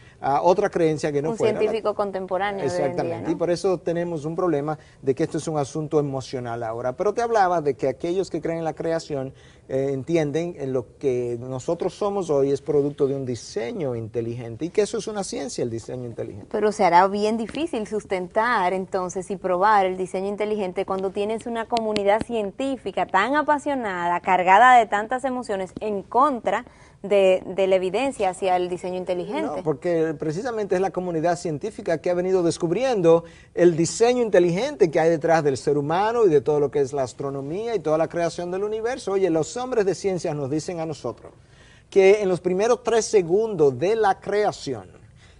otra creencia que no fuera. Un científico contemporáneo. Exactamente, de hoy en día, ¿no? Y por eso tenemos un problema de que esto es un asunto emocional ahora. Pero te hablaba de que aquellos que creen en la creación entienden en lo que nosotros somos hoy es producto de un diseño inteligente y que eso es una ciencia, el diseño inteligente. Pero se hará bien difícil sustentar entonces y probar el diseño inteligente cuando tienes una comunidad científica tan apasionada, cargada de tantas emociones en contra de la evidencia hacia el diseño inteligente. No, porque precisamente es la comunidad científica que ha venido descubriendo el diseño inteligente que hay detrás del ser humano y de todo lo que es la astronomía y toda la creación del universo. Oye, los hombres de ciencias nos dicen a nosotros que en los primeros 3 segundos de la creación,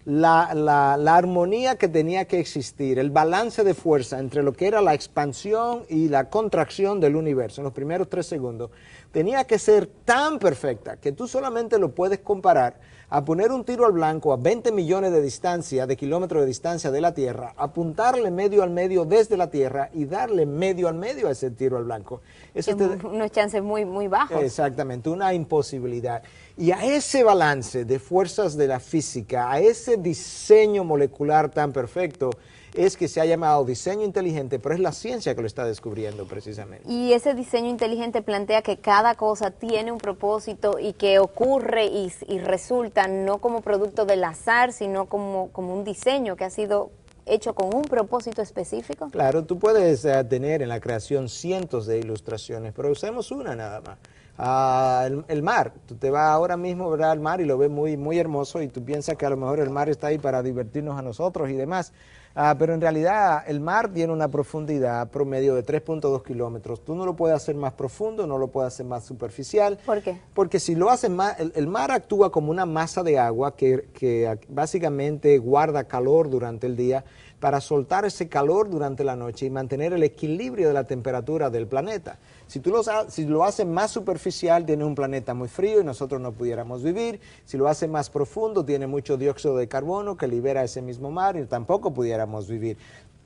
la armonía que tenía que existir, el balance de fuerza entre lo que era la expansión y la contracción del universo en los primeros 3 segundos, tenía que ser tan perfecta que tú solamente lo puedes comparar a poner un tiro al blanco a 20 millones de kilómetros de distancia de la Tierra, apuntarle medio al medio desde la Tierra y darle medio al medio a ese tiro al blanco. Eso unos chances muy, muy bajos. Exactamente, una imposibilidad. Y a ese balance de fuerzas de la física, a ese diseño molecular tan perfecto, es que se ha llamado diseño inteligente, pero es la ciencia que lo está descubriendo precisamente. Y ese diseño inteligente plantea que cada cosa tiene un propósito y que ocurre y resulta no como producto del azar, sino como un diseño que ha sido hecho con un propósito específico. Claro, tú puedes tener en la creación cientos de ilustraciones, pero usemos una nada más. El mar, tú te vas ahora mismo, ¿verdad?, al mar y lo ves muy, muy hermoso y tú piensas que a lo mejor el mar está ahí para divertirnos a nosotros y demás. Pero en realidad el mar tiene una profundidad promedio de 3.2 kilómetros. Tú no lo puedes hacer más profundo, no lo puedes hacer más superficial. ¿Por qué? Porque si lo haces más, el mar actúa como una masa de agua que básicamente guarda calor durante el día para soltar ese calor durante la noche y mantener el equilibrio de la temperatura del planeta. Si lo haces más superficial, tiene un planeta muy frío y nosotros no pudiéramos vivir. Si lo haces más profundo, tiene mucho dióxido de carbono que libera ese mismo mar y tampoco pudiéramos vivir.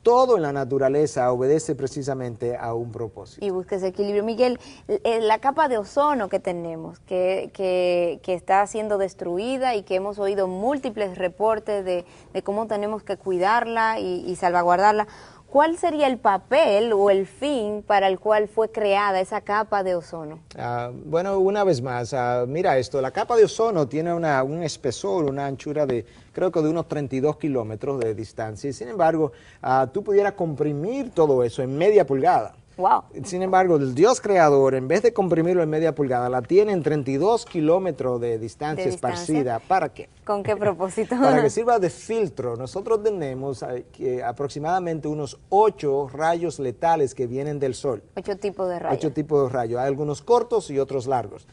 Todo en la naturaleza obedece precisamente a un propósito. Y busca ese equilibrio. Miguel, la capa de ozono que tenemos, que está siendo destruida y que hemos oído múltiples reportes de cómo tenemos que cuidarla y salvaguardarla, ¿cuál sería el papel o el fin para el cual fue creada esa capa de ozono? Bueno, una vez más, mira esto, la capa de ozono tiene un espesor, una anchura de, creo que de unos 32 kilómetros de distancia, y sin embargo, tú pudieras comprimir todo eso en media pulgada. Wow. Sin embargo, el Dios creador, en vez de comprimirlo en media pulgada, la tiene en 32 kilómetros de distancia esparcida. ¿Para qué? ¿Con qué propósito? Para que sirva de filtro. Nosotros tenemos aproximadamente unos 8 rayos letales que vienen del Sol. 8 tipos de rayos. 8 tipos de rayos. Hay algunos cortos y otros largos.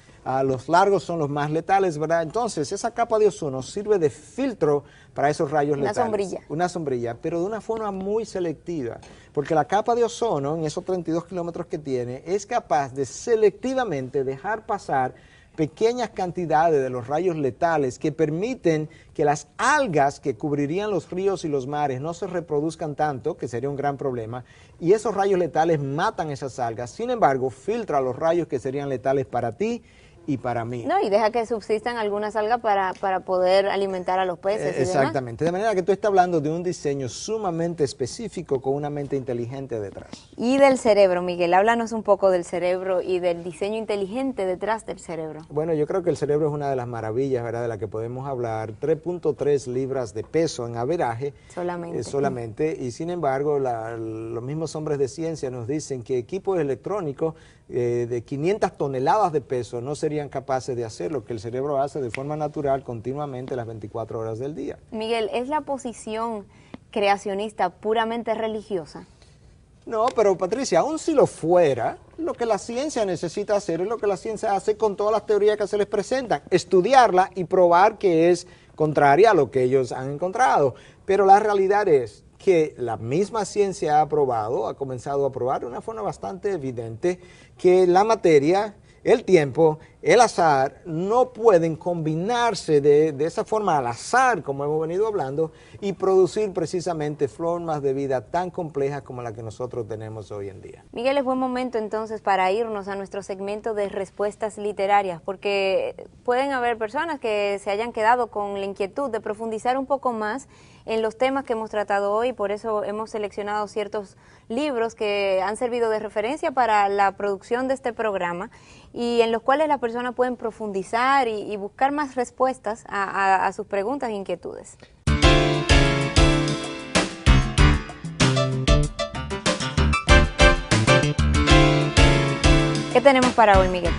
Los largos son los más letales, ¿verdad? Entonces, esa capa de ozono sirve de filtro para esos rayos letales. Una sombrilla. Una sombrilla, pero de una forma muy selectiva. Porque la capa de ozono, en esos 32 kilómetros que tiene, es capaz de selectivamente dejar pasar pequeñas cantidades de los rayos letales que permiten que las algas que cubrirían los ríos y los mares no se reproduzcan tanto, que sería un gran problema, y esos rayos letales matan esas algas. Sin embargo, filtra los rayos que serían letales para ti y para mí. No, y deja que subsistan algunas algas para poder alimentar a los peces. Exactamente, de manera que tú estás hablando de un diseño sumamente específico con una mente inteligente detrás. Y del cerebro, Miguel, háblanos un poco del cerebro y del diseño inteligente detrás del cerebro. Bueno, yo creo que el cerebro es una de las maravillas, ¿verdad?, de la que podemos hablar. 3.3 libras de peso en averaje. Solamente. Y sin embargo, los mismos hombres de ciencia nos dicen que equipos electrónicos de 500 toneladas de peso no serían capaces de hacer lo que el cerebro hace de forma natural continuamente las 24 horas del día. Miguel, ¿es la posición creacionista puramente religiosa? No, pero Patricia, aun si lo fuera, lo que la ciencia necesita hacer es lo que la ciencia hace con todas las teorías que se les presentan, estudiarla y probar que es contraria a lo que ellos han encontrado. Pero la realidad es que la misma ciencia ha comenzado a probar de una forma bastante evidente que la materia, el tiempo, el azar no pueden combinarse de esa forma al azar, como hemos venido hablando, y producir precisamente formas de vida tan complejas como la que nosotros tenemos hoy en día. Miguel, es buen momento entonces para irnos a nuestro segmento de respuestas literarias, porque pueden haber personas que se hayan quedado con la inquietud de profundizar un poco más en los temas que hemos tratado hoy, por eso hemos seleccionado ciertos libros que han servido de referencia para la producción de este programa y en los cuales las personas pueden profundizar y buscar más respuestas a sus preguntas e inquietudes. ¿Qué tenemos para hoy, Miguel?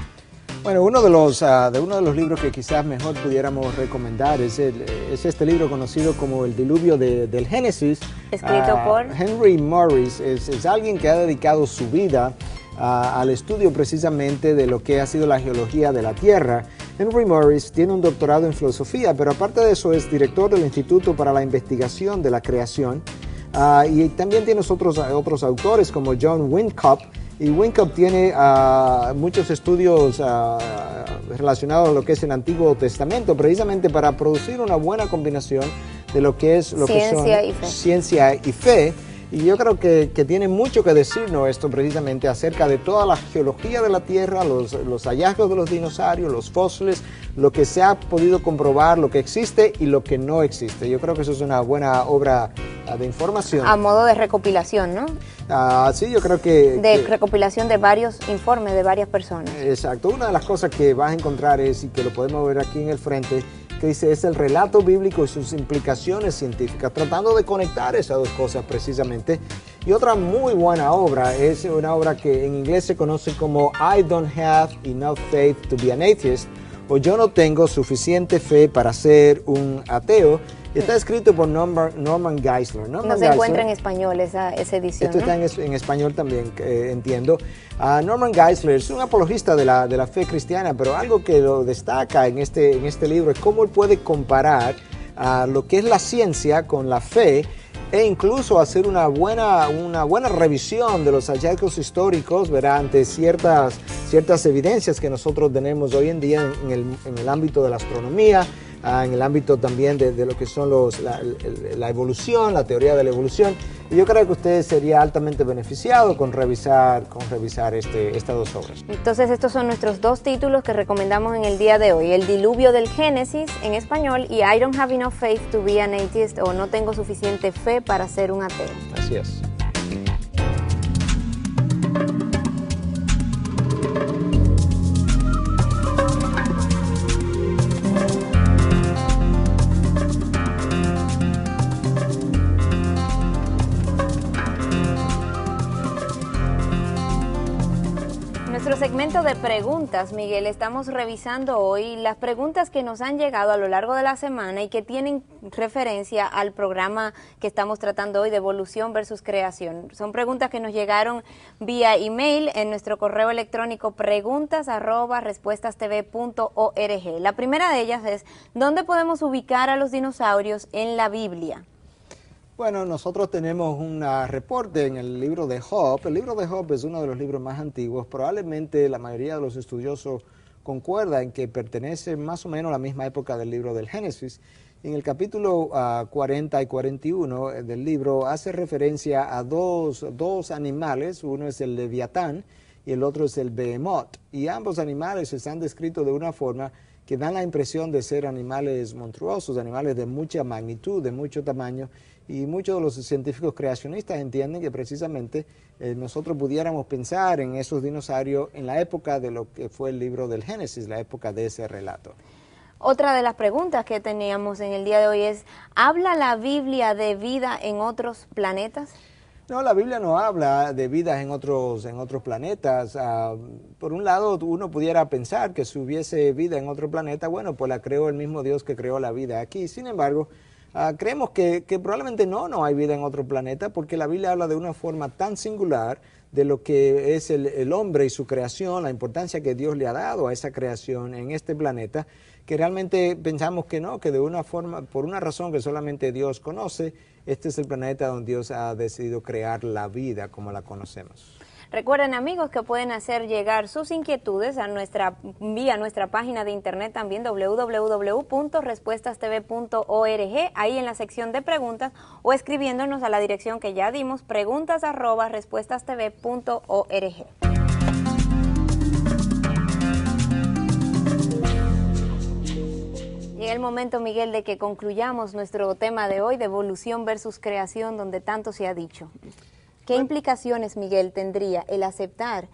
Bueno, uno de los libros que quizás mejor pudiéramos recomendar es este libro conocido como El Diluvio del Génesis. Escrito por Henry Morris. Es alguien que ha dedicado su vida al estudio precisamente de lo que ha sido la geología de la Tierra. Henry Morris tiene un doctorado en filosofía, pero aparte de eso es director del Instituto para la Investigación de la Creación. Y también tiene otros autores como John Windcup. Y Windcup tiene muchos estudios relacionados a lo que es el Antiguo Testamento, precisamente para producir una buena combinación de lo que es ciencia y fe. Y yo creo que tiene mucho que decirnos esto precisamente acerca de toda la geología de la Tierra, los hallazgos de los dinosaurios, los fósiles, lo que se ha podido comprobar, lo que existe y lo que no existe. Yo creo que eso es una buena obra de información. A modo de recopilación, ¿no? Sí, yo creo que... recopilación de varios informes de varias personas. Exacto. Una de las cosas que vas a encontrar es, y que lo podemos ver aquí en el frente, que dice, es el relato bíblico y sus implicaciones científicas, tratando de conectar esas dos cosas precisamente. Y otra muy buena obra es una obra que en inglés se conoce como I Don't Have Enough Faith to Be an Atheist, o Yo no tengo suficiente fe para ser un ateo. Está escrito por Norman Geisler. No se encuentra en español esa edición. Esto está en español también, entiendo. Norman Geisler es un apologista de la fe cristiana, pero algo que lo destaca en este libro es cómo él puede comparar lo que es la ciencia con la fe e incluso hacer una buena revisión de los hallazgos históricos, ¿verdad?, ante ciertas evidencias que nosotros tenemos hoy en día en el ámbito de la astronomía, en el ámbito también de lo que son la evolución, la teoría de la evolución. Y yo creo que usted sería altamente beneficiado con revisar estas dos obras. Entonces estos son nuestros dos títulos que recomendamos en el día de hoy. El Diluvio del Génesis en español y I Don't Have Enough Faith to Be an Atheist, o No tengo suficiente fe para ser un ateo. Así es. Segmento de preguntas, Miguel. Estamos revisando hoy las preguntas que nos han llegado a lo largo de la semana y que tienen referencia al programa que estamos tratando hoy de evolución versus creación. Son preguntas que nos llegaron vía email en nuestro correo electrónico preguntas@respuestastv.org. La primera de ellas es, ¿dónde podemos ubicar a los dinosaurios en la Biblia? Bueno, nosotros tenemos un reporte en el libro de Job. El libro de Job es uno de los libros más antiguos. Probablemente la mayoría de los estudiosos concuerdan en que pertenece más o menos a la misma época del libro del Génesis. En el capítulo 40 y 41 del libro hace referencia a dos animales. Uno es el Leviatán y el otro es el behemoth. Y ambos animales están descritos de una forma que dan la impresión de ser animales monstruosos, animales de mucha magnitud, de mucho tamaño, y muchos de los científicos creacionistas entienden que precisamente nosotros pudiéramos pensar en esos dinosaurios en la época de lo que fue el libro del Génesis, la época de ese relato. Otra de las preguntas que teníamos en el día de hoy es, ¿habla la Biblia de vida en otros planetas? No, la Biblia no habla de vidas en otros planetas. Por un lado, uno pudiera pensar que si hubiese vida en otro planeta, bueno, pues la creó el mismo Dios que creó la vida aquí. Sin embargo, creemos que probablemente no hay vida en otro planeta, porque la Biblia habla de una forma tan singular de lo que es el hombre y su creación, la importancia que Dios le ha dado a esa creación en este planeta, que realmente pensamos que no, que de una forma, por una razón que solamente Dios conoce, este es el planeta donde Dios ha decidido crear la vida como la conocemos. Recuerden, amigos, que pueden hacer llegar sus inquietudes vía nuestra página de internet también, www.respuestastv.org, ahí en la sección de preguntas, o escribiéndonos a la dirección que ya dimos, preguntas@respuestastv.org. Llega el momento, Miguel, de que concluyamos nuestro tema de hoy, de evolución versus creación, donde tanto se ha dicho. ¿Qué implicaciones, Miguel, tendría el aceptar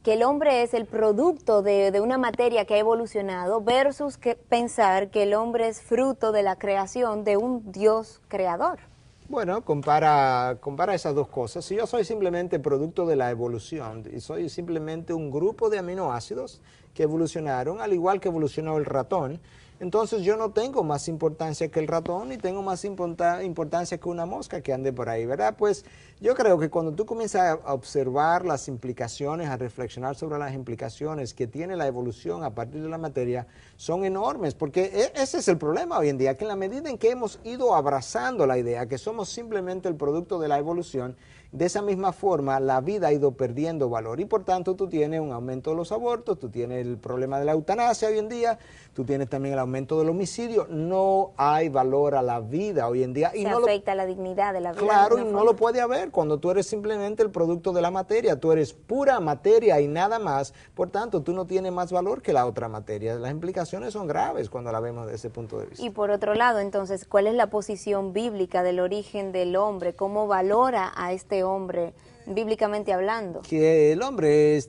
que el hombre es el producto de una materia que ha evolucionado versus pensar que el hombre es fruto de la creación de un Dios creador? Bueno, compara esas dos cosas. Si yo soy simplemente producto de la evolución y soy simplemente un grupo de aminoácidos que evolucionaron, al igual que evolucionó el ratón, entonces yo no tengo más importancia que el ratón ni tengo más importancia que una mosca que ande por ahí, ¿verdad? Pues yo creo que cuando tú comienzas a observar las implicaciones, a reflexionar sobre las implicaciones que tiene la evolución a partir de la materia, son enormes, porque ese es el problema hoy en día, que en la medida en que hemos ido abrazando la idea que somos simplemente el producto de la evolución, de esa misma forma la vida ha ido perdiendo valor y por tanto tú tienes un aumento de los abortos, tú tienes el problema de la eutanasia hoy en día, tú tienes también el aumento del homicidio, no hay valor a la vida hoy en día. Y se afecta la dignidad de la vida. Claro, y no lo puede haber cuando tú eres simplemente el producto de la materia, tú eres pura materia y nada más, por tanto tú no tienes más valor que la otra materia. Las implicaciones son graves cuando la vemos desde ese punto de vista. Y por otro lado, entonces, ¿cuál es la posición bíblica del origen del hombre? ¿Cómo valora a este hombre bíblicamente hablando? Que el hombre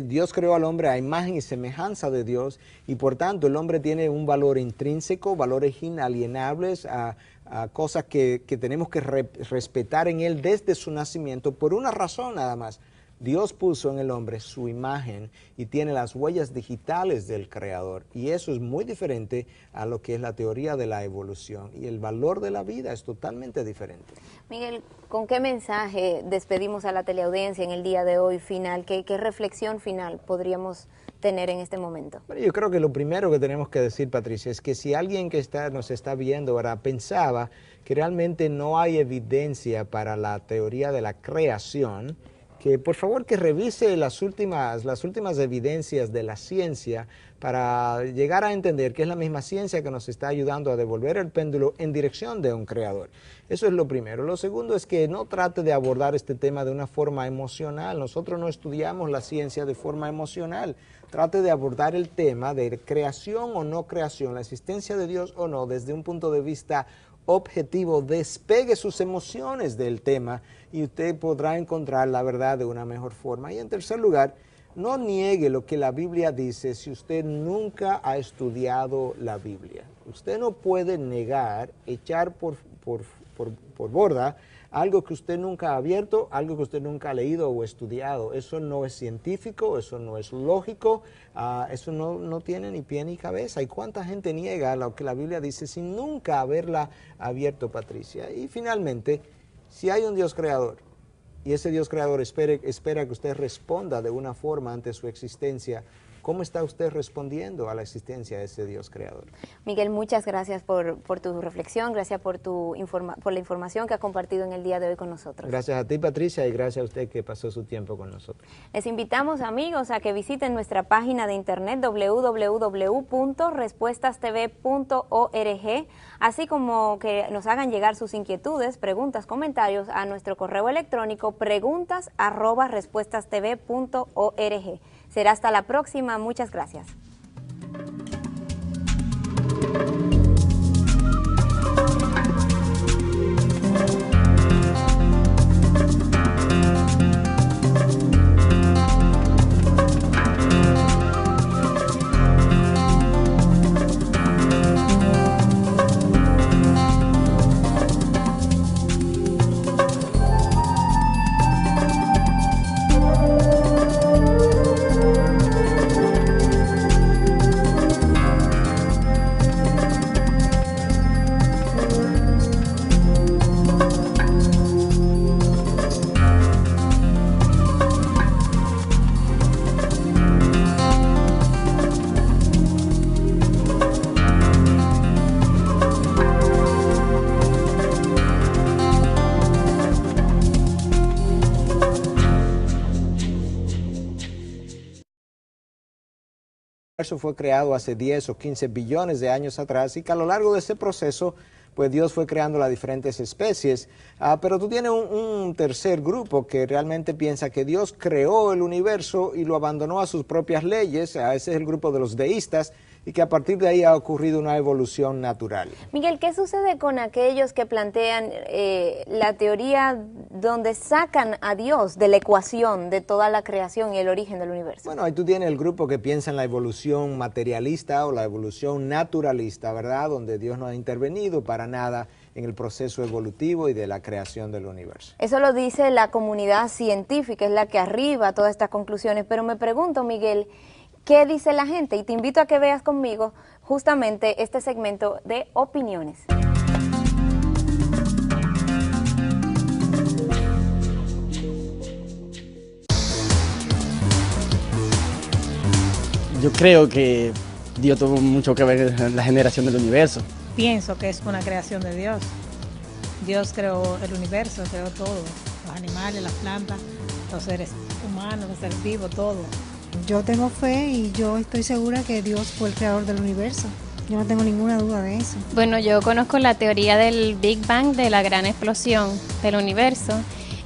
Dios creó al hombre a imagen y semejanza de Dios y por tanto el hombre tiene un valor intrínseco, valores inalienables, a cosas que tenemos que respetar en él desde su nacimiento por una razón nada más. Dios puso en el hombre su imagen y tiene las huellas digitales del Creador y eso es muy diferente a lo que es la teoría de la evolución y el valor de la vida es totalmente diferente. Miguel, ¿con qué mensaje despedimos a la teleaudiencia en el día de hoy final? ¿Qué reflexión final podríamos tener en este momento? Bueno, yo creo que lo primero que tenemos que decir, Patricia, es que si alguien que nos está viendo ahora pensaba que realmente no hay evidencia para la teoría de la creación, que por favor que revise las últimas evidencias de la ciencia para llegar a entender que es la misma ciencia que nos está ayudando a devolver el péndulo en dirección de un creador. Eso es lo primero. Lo segundo es que no trate de abordar este tema de una forma emocional. Nosotros no estudiamos la ciencia de forma emocional. Trate de abordar el tema de creación o no creación, la existencia de Dios o no, desde un punto de vista objetivo, despegue sus emociones del tema y usted podrá encontrar la verdad de una mejor forma. Y en tercer lugar, no niegue lo que la Biblia dice si usted nunca ha estudiado la Biblia. Usted no puede negar, echar por borda algo que usted nunca ha abierto, algo que usted nunca ha leído o estudiado. Eso no es científico, eso no es lógico, eso no tiene ni pie ni cabeza. ¿Y cuánta gente niega lo que la Biblia dice sin nunca haberla abierto, Patricia? Y finalmente, si hay un Dios creador, y ese Dios creador espera que usted responda de una forma ante su existencia, ¿Cómo está usted respondiendo a la existencia de ese Dios creador? Miguel, muchas gracias por tu reflexión, gracias por la información que ha compartido en el día de hoy con nosotros. Gracias a ti, Patricia, y gracias a usted que pasó su tiempo con nosotros. Les invitamos, amigos, a que visiten nuestra página de internet www.respuestastv.org, así como que nos hagan llegar sus inquietudes, preguntas, comentarios a nuestro correo electrónico preguntas@respuestastv.org. Será hasta la próxima. Muchas gracias. El universo fue creado hace 10 o 15 billones de años atrás y que a lo largo de ese proceso pues Dios fue creando las diferentes especies, pero tú tienes un tercer grupo que realmente piensa que Dios creó el universo y lo abandonó a sus propias leyes. Ese es el grupo de los deístas, y que a partir de ahí ha ocurrido una evolución natural. Miguel, ¿qué sucede con aquellos que plantean la teoría donde sacan a Dios de la ecuación de toda la creación y el origen del universo? Bueno, ahí tú tienes el grupo que piensa en la evolución materialista o la evolución naturalista, ¿verdad? Donde Dios no ha intervenido para nada en el proceso evolutivo y de la creación del universo. Eso lo dice la comunidad científica, es la que arriba todas estas conclusiones, pero me pregunto, Miguel, ¿qué dice la gente? Y te invito a que veas conmigo justamente este segmento de opiniones. Yo creo que Dios tuvo mucho que ver en la generación del universo. Pienso que es una creación de Dios. Dios creó el universo, creó todo, los animales, las plantas, los seres humanos, los seres vivos, todo. Yo tengo fe y yo estoy segura que Dios fue el creador del universo. Yo no tengo ninguna duda de eso. Bueno, yo conozco la teoría del Big Bang, de la gran explosión del universo,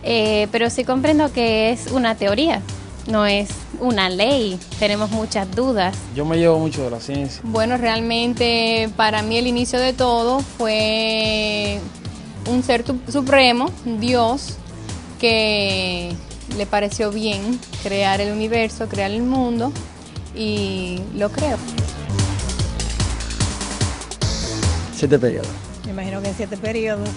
pero sí comprendo que es una teoría, no es una ley. Tenemos muchas dudas. Yo me llevo mucho de la ciencia. Bueno, realmente para mí el inicio de todo fue un ser supremo, Dios, que le pareció bien crear el universo, crear el mundo, y lo creo. 7 periodos. Me imagino que en 7 periodos,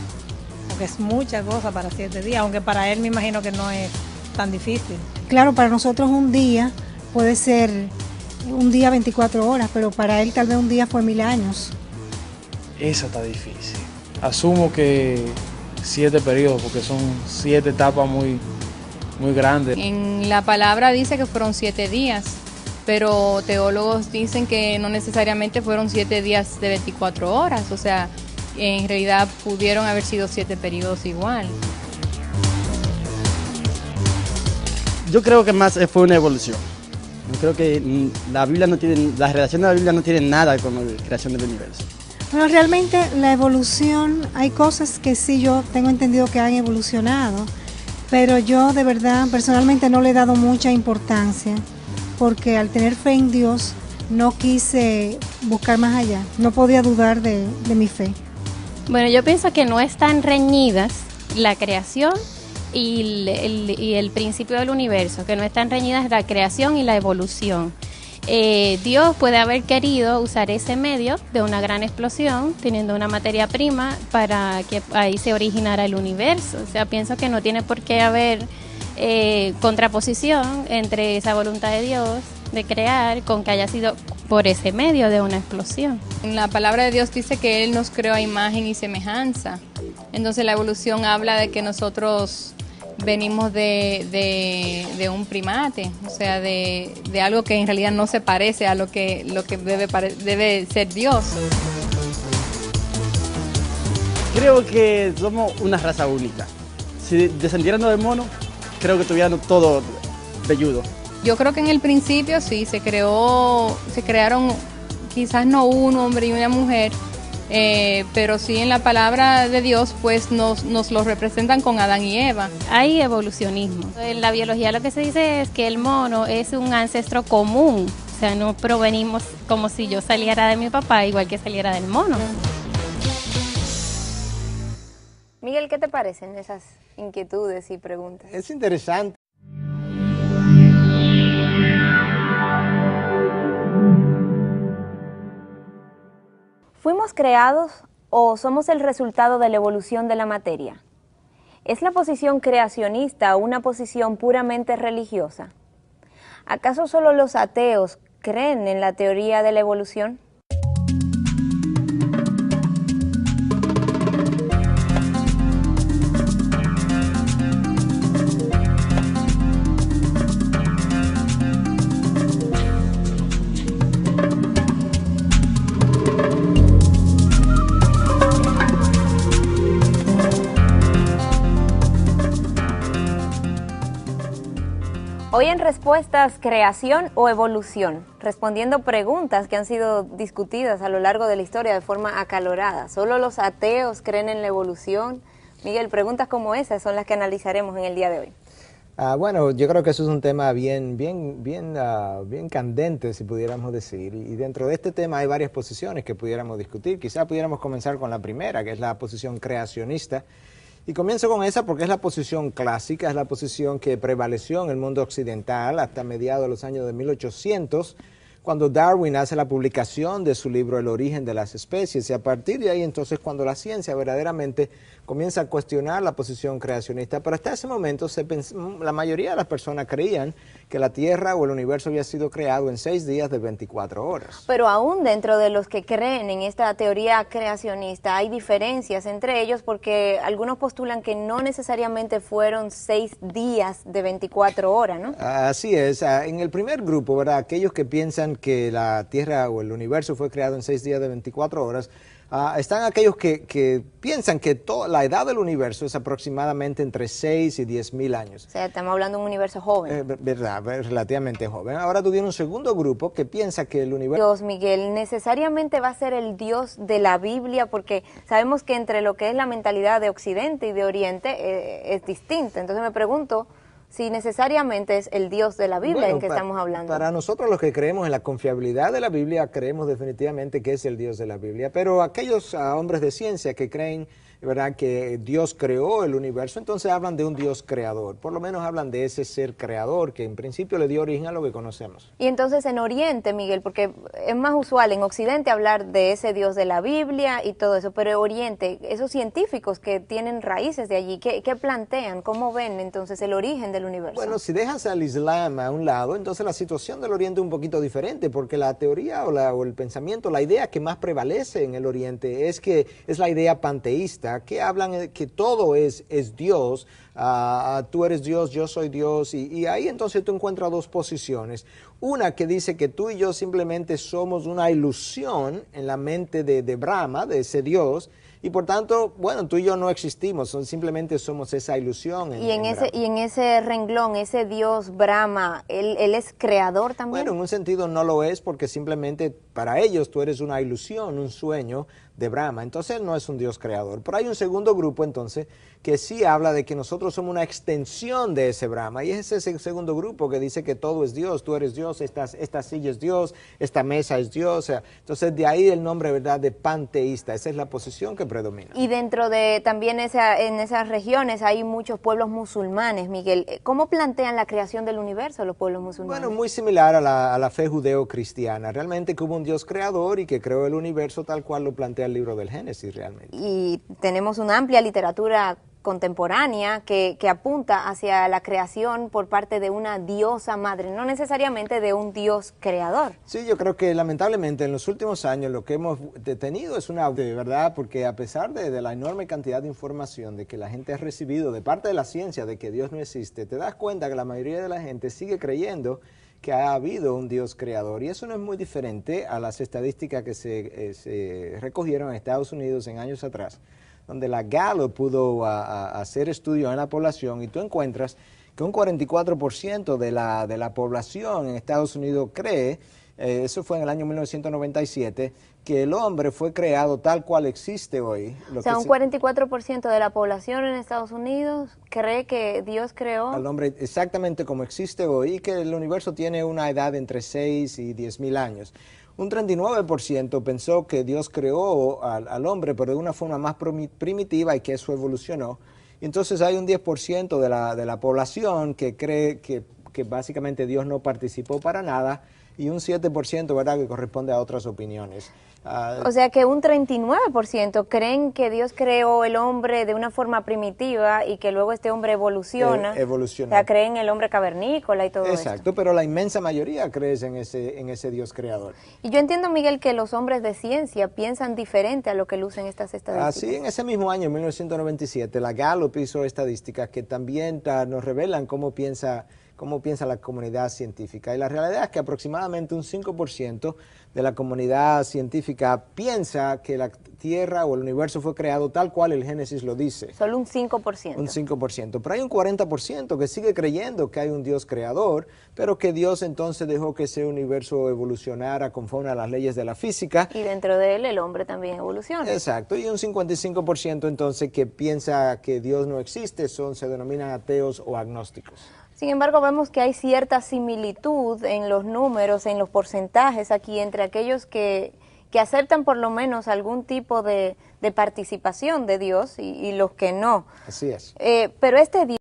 porque es mucha cosa para 7 días, aunque para él me imagino que no es tan difícil. Claro, para nosotros un día puede ser un día 24 horas, pero para él tal vez un día fue 1000 años. Eso está difícil. Asumo que 7 periodos, porque son 7 etapas muy grandes. En la palabra dice que fueron 7 días, pero teólogos dicen que no necesariamente fueron 7 días de 24 horas, o sea, en realidad pudieron haber sido 7 periodos igual. Yo creo que más fue una evolución. Yo creo que la relación de la Biblia no tiene nada con la creación del universo. Bueno, realmente la evolución, hay cosas que sí yo tengo entendido que han evolucionado, pero yo de verdad personalmente no le he dado mucha importancia, porque al tener fe en Dios no quise buscar más allá, no podía dudar de mi fe. Bueno, yo pienso que no están reñidas la creación y el principio del universo, que no están reñidas la creación y la evolución. Dios puede haber querido usar ese medio de una gran explosión, teniendo una materia prima, para que ahí se originara el universo. O sea, pienso que no tiene por qué haber contraposición entre esa voluntad de Dios de crear con que haya sido por ese medio de una explosión. La palabra de Dios dice que Él nos creó a imagen y semejanza. Entonces la evolución habla de que nosotros venimos de un primate, o sea, de algo que en realidad no se parece a lo que debe ser Dios. Creo que somos una raza única. Si descendieran del mono, creo que tuvieran todo velludo. Yo creo que en el principio sí, se crearon quizás no un hombre y una mujer, pero sí en la palabra de Dios pues nos lo representan con Adán y Eva. Hay evolucionismo. En la biología lo que se dice es que el mono es un ancestro común, o sea, no provenimos como si yo saliera de mi papá igual que saliera del mono. Miguel, ¿qué te parecen esas inquietudes y preguntas? Es interesante. ¿Fuimos creados o somos el resultado de la evolución de la materia? ¿Es la posición creacionista una posición puramente religiosa? ¿Acaso solo los ateos creen en la teoría de la evolución? Hoy en Respuestas, creación o evolución, respondiendo preguntas que han sido discutidas a lo largo de la historia de forma acalorada. ¿Solo los ateos creen en la evolución? Miguel, preguntas como esas son las que analizaremos en el día de hoy. Bueno, yo creo que eso es un tema bien candente, si pudiéramos decir, y dentro de este tema hay varias posiciones que pudiéramos discutir. Quizá pudiéramos comenzar con la primera, que es la posición creacionista. Y comienzo con esa porque es la posición clásica, es la posición que prevaleció en el mundo occidental hasta mediados de los años de 1800, cuando Darwin hace la publicación de su libro El origen de las especies, y a partir de ahí entonces cuando la ciencia verdaderamente comienza a cuestionar la posición creacionista. Pero hasta ese momento la mayoría de las personas creían que la Tierra o el universo había sido creado en 6 días de 24 horas. Pero aún dentro de los que creen en esta teoría creacionista hay diferencias entre ellos, porque algunos postulan que no necesariamente fueron 6 días de 24 horas, ¿no? Así es. En el primer grupo, ¿verdad?, aquellos que piensan que la Tierra o el universo fue creado en 6 días de 24 horas, están aquellos que piensan que la edad del universo es aproximadamente entre 6 y 10 mil años. O sea, estamos hablando de un universo joven. Verdad, relativamente joven. Ahora tú tienes un segundo grupo que piensa que el universo... Dios, Miguel, necesariamente va a ser el Dios de la Biblia, porque sabemos que entre lo que es la mentalidad de Occidente y de Oriente es distinta. Entonces me pregunto si necesariamente es el Dios de la Biblia en que estamos hablando. Para nosotros los que creemos en la confiabilidad de la Biblia, creemos definitivamente que es el Dios de la Biblia, pero aquellos hombres de ciencia que creen, ¿verdad?, que Dios creó el universo, entonces hablan de un Dios creador, por lo menos hablan de ese ser creador que en principio le dio origen a lo que conocemos. Y entonces en Oriente, Miguel, porque es más usual en Occidente hablar de ese Dios de la Biblia y todo eso, pero en Oriente, esos científicos que tienen raíces de allí, ¿qué plantean? ¿Cómo ven entonces el origen del universo? Bueno, si dejas al Islam a un lado, entonces la situación del Oriente es un poquito diferente, porque la teoría o el pensamiento, la idea que más prevalece en el Oriente es la idea panteísta, que hablan que todo es Dios, tú eres Dios, yo soy Dios, y ahí entonces tú encuentras dos posiciones. Una que dice que tú y yo simplemente somos una ilusión en la mente de Brahma, de ese Dios, y por tanto, bueno, tú y yo no existimos, simplemente somos esa ilusión. Y en ese renglón, ese Dios Brahma, ¿él es creador también? Bueno, en un sentido no lo es, porque simplemente para ellos tú eres una ilusión, un sueño de Brahma. Entonces él no es un Dios creador. Pero hay un segundo grupo entonces que sí habla de que nosotros somos una extensión de ese Brahma. Y es ese segundo grupo que dice que todo es Dios, tú eres Dios, esta silla es Dios, esta mesa es Dios. O sea, entonces de ahí el nombre, ¿verdad?, de panteísta. Esa es la posición que predomina. Y dentro de también en esas regiones hay muchos pueblos musulmanes, Miguel. ¿Cómo plantean la creación del universo los pueblos musulmanes? Bueno, muy similar a la fe judeo-cristiana. Realmente que hubo un Dios creador y que creó el universo tal cual lo plantea el libro del Génesis realmente. Y tenemos una amplia literatura contemporánea que apunta hacia la creación por parte de una diosa madre, no necesariamente de un Dios creador. Sí, yo creo que lamentablemente en los últimos años lo que hemos tenido es una, de verdad, porque a pesar de la enorme cantidad de información de que la gente ha recibido de parte de la ciencia de que Dios no existe, te das cuenta que la mayoría de la gente sigue creyendo que ha habido un Dios creador, y eso no es muy diferente a las estadísticas que se recogieron en Estados Unidos en años atrás, donde la Gallup pudo hacer estudios en la población, y tú encuentras que un 44% de la población en Estados Unidos cree, eso fue en el año 1997, que el hombre fue creado tal cual existe hoy. O sea, un 44% de la población en Estados Unidos cree que Dios creó al hombre exactamente como existe hoy, y que el universo tiene una edad entre 6 y 10.000 años. Un 39% pensó que Dios creó al hombre, pero de una forma más primitiva, y que eso evolucionó. Y entonces hay un 10% de la población que cree que básicamente Dios no participó para nada, y un 7%, ¿verdad?, que corresponde a otras opiniones. O sea que un 39% creen que Dios creó el hombre de una forma primitiva y que luego este hombre evoluciona. Evolucionó. O sea, creen en el hombre cavernícola y todo eso. Exacto, pero la inmensa mayoría cree en ese Dios creador. Y yo entiendo, Miguel, que los hombres de ciencia piensan diferente a lo que lucen estas estadísticas. Así, en ese mismo año, 1997, la Gallup hizo estadísticas que también nos revelan cómo piensa la comunidad científica. Y la realidad es que aproximadamente un 5% de la comunidad científica piensa que la Tierra o el universo fue creado tal cual el Génesis lo dice. Solo un 5%. Un 5%. Pero hay un 40% que sigue creyendo que hay un Dios creador, pero que Dios entonces dejó que ese universo evolucionara conforme a las leyes de la física. Y dentro de él el hombre también evoluciona. Exacto. Y un 55% entonces que piensa que Dios no existe, se denominan ateos o agnósticos. Sin embargo, vemos que hay cierta similitud en los números, en los porcentajes aquí entre aquellos que aceptan por lo menos algún tipo de participación de Dios y los que no. Así es. Pero este Dios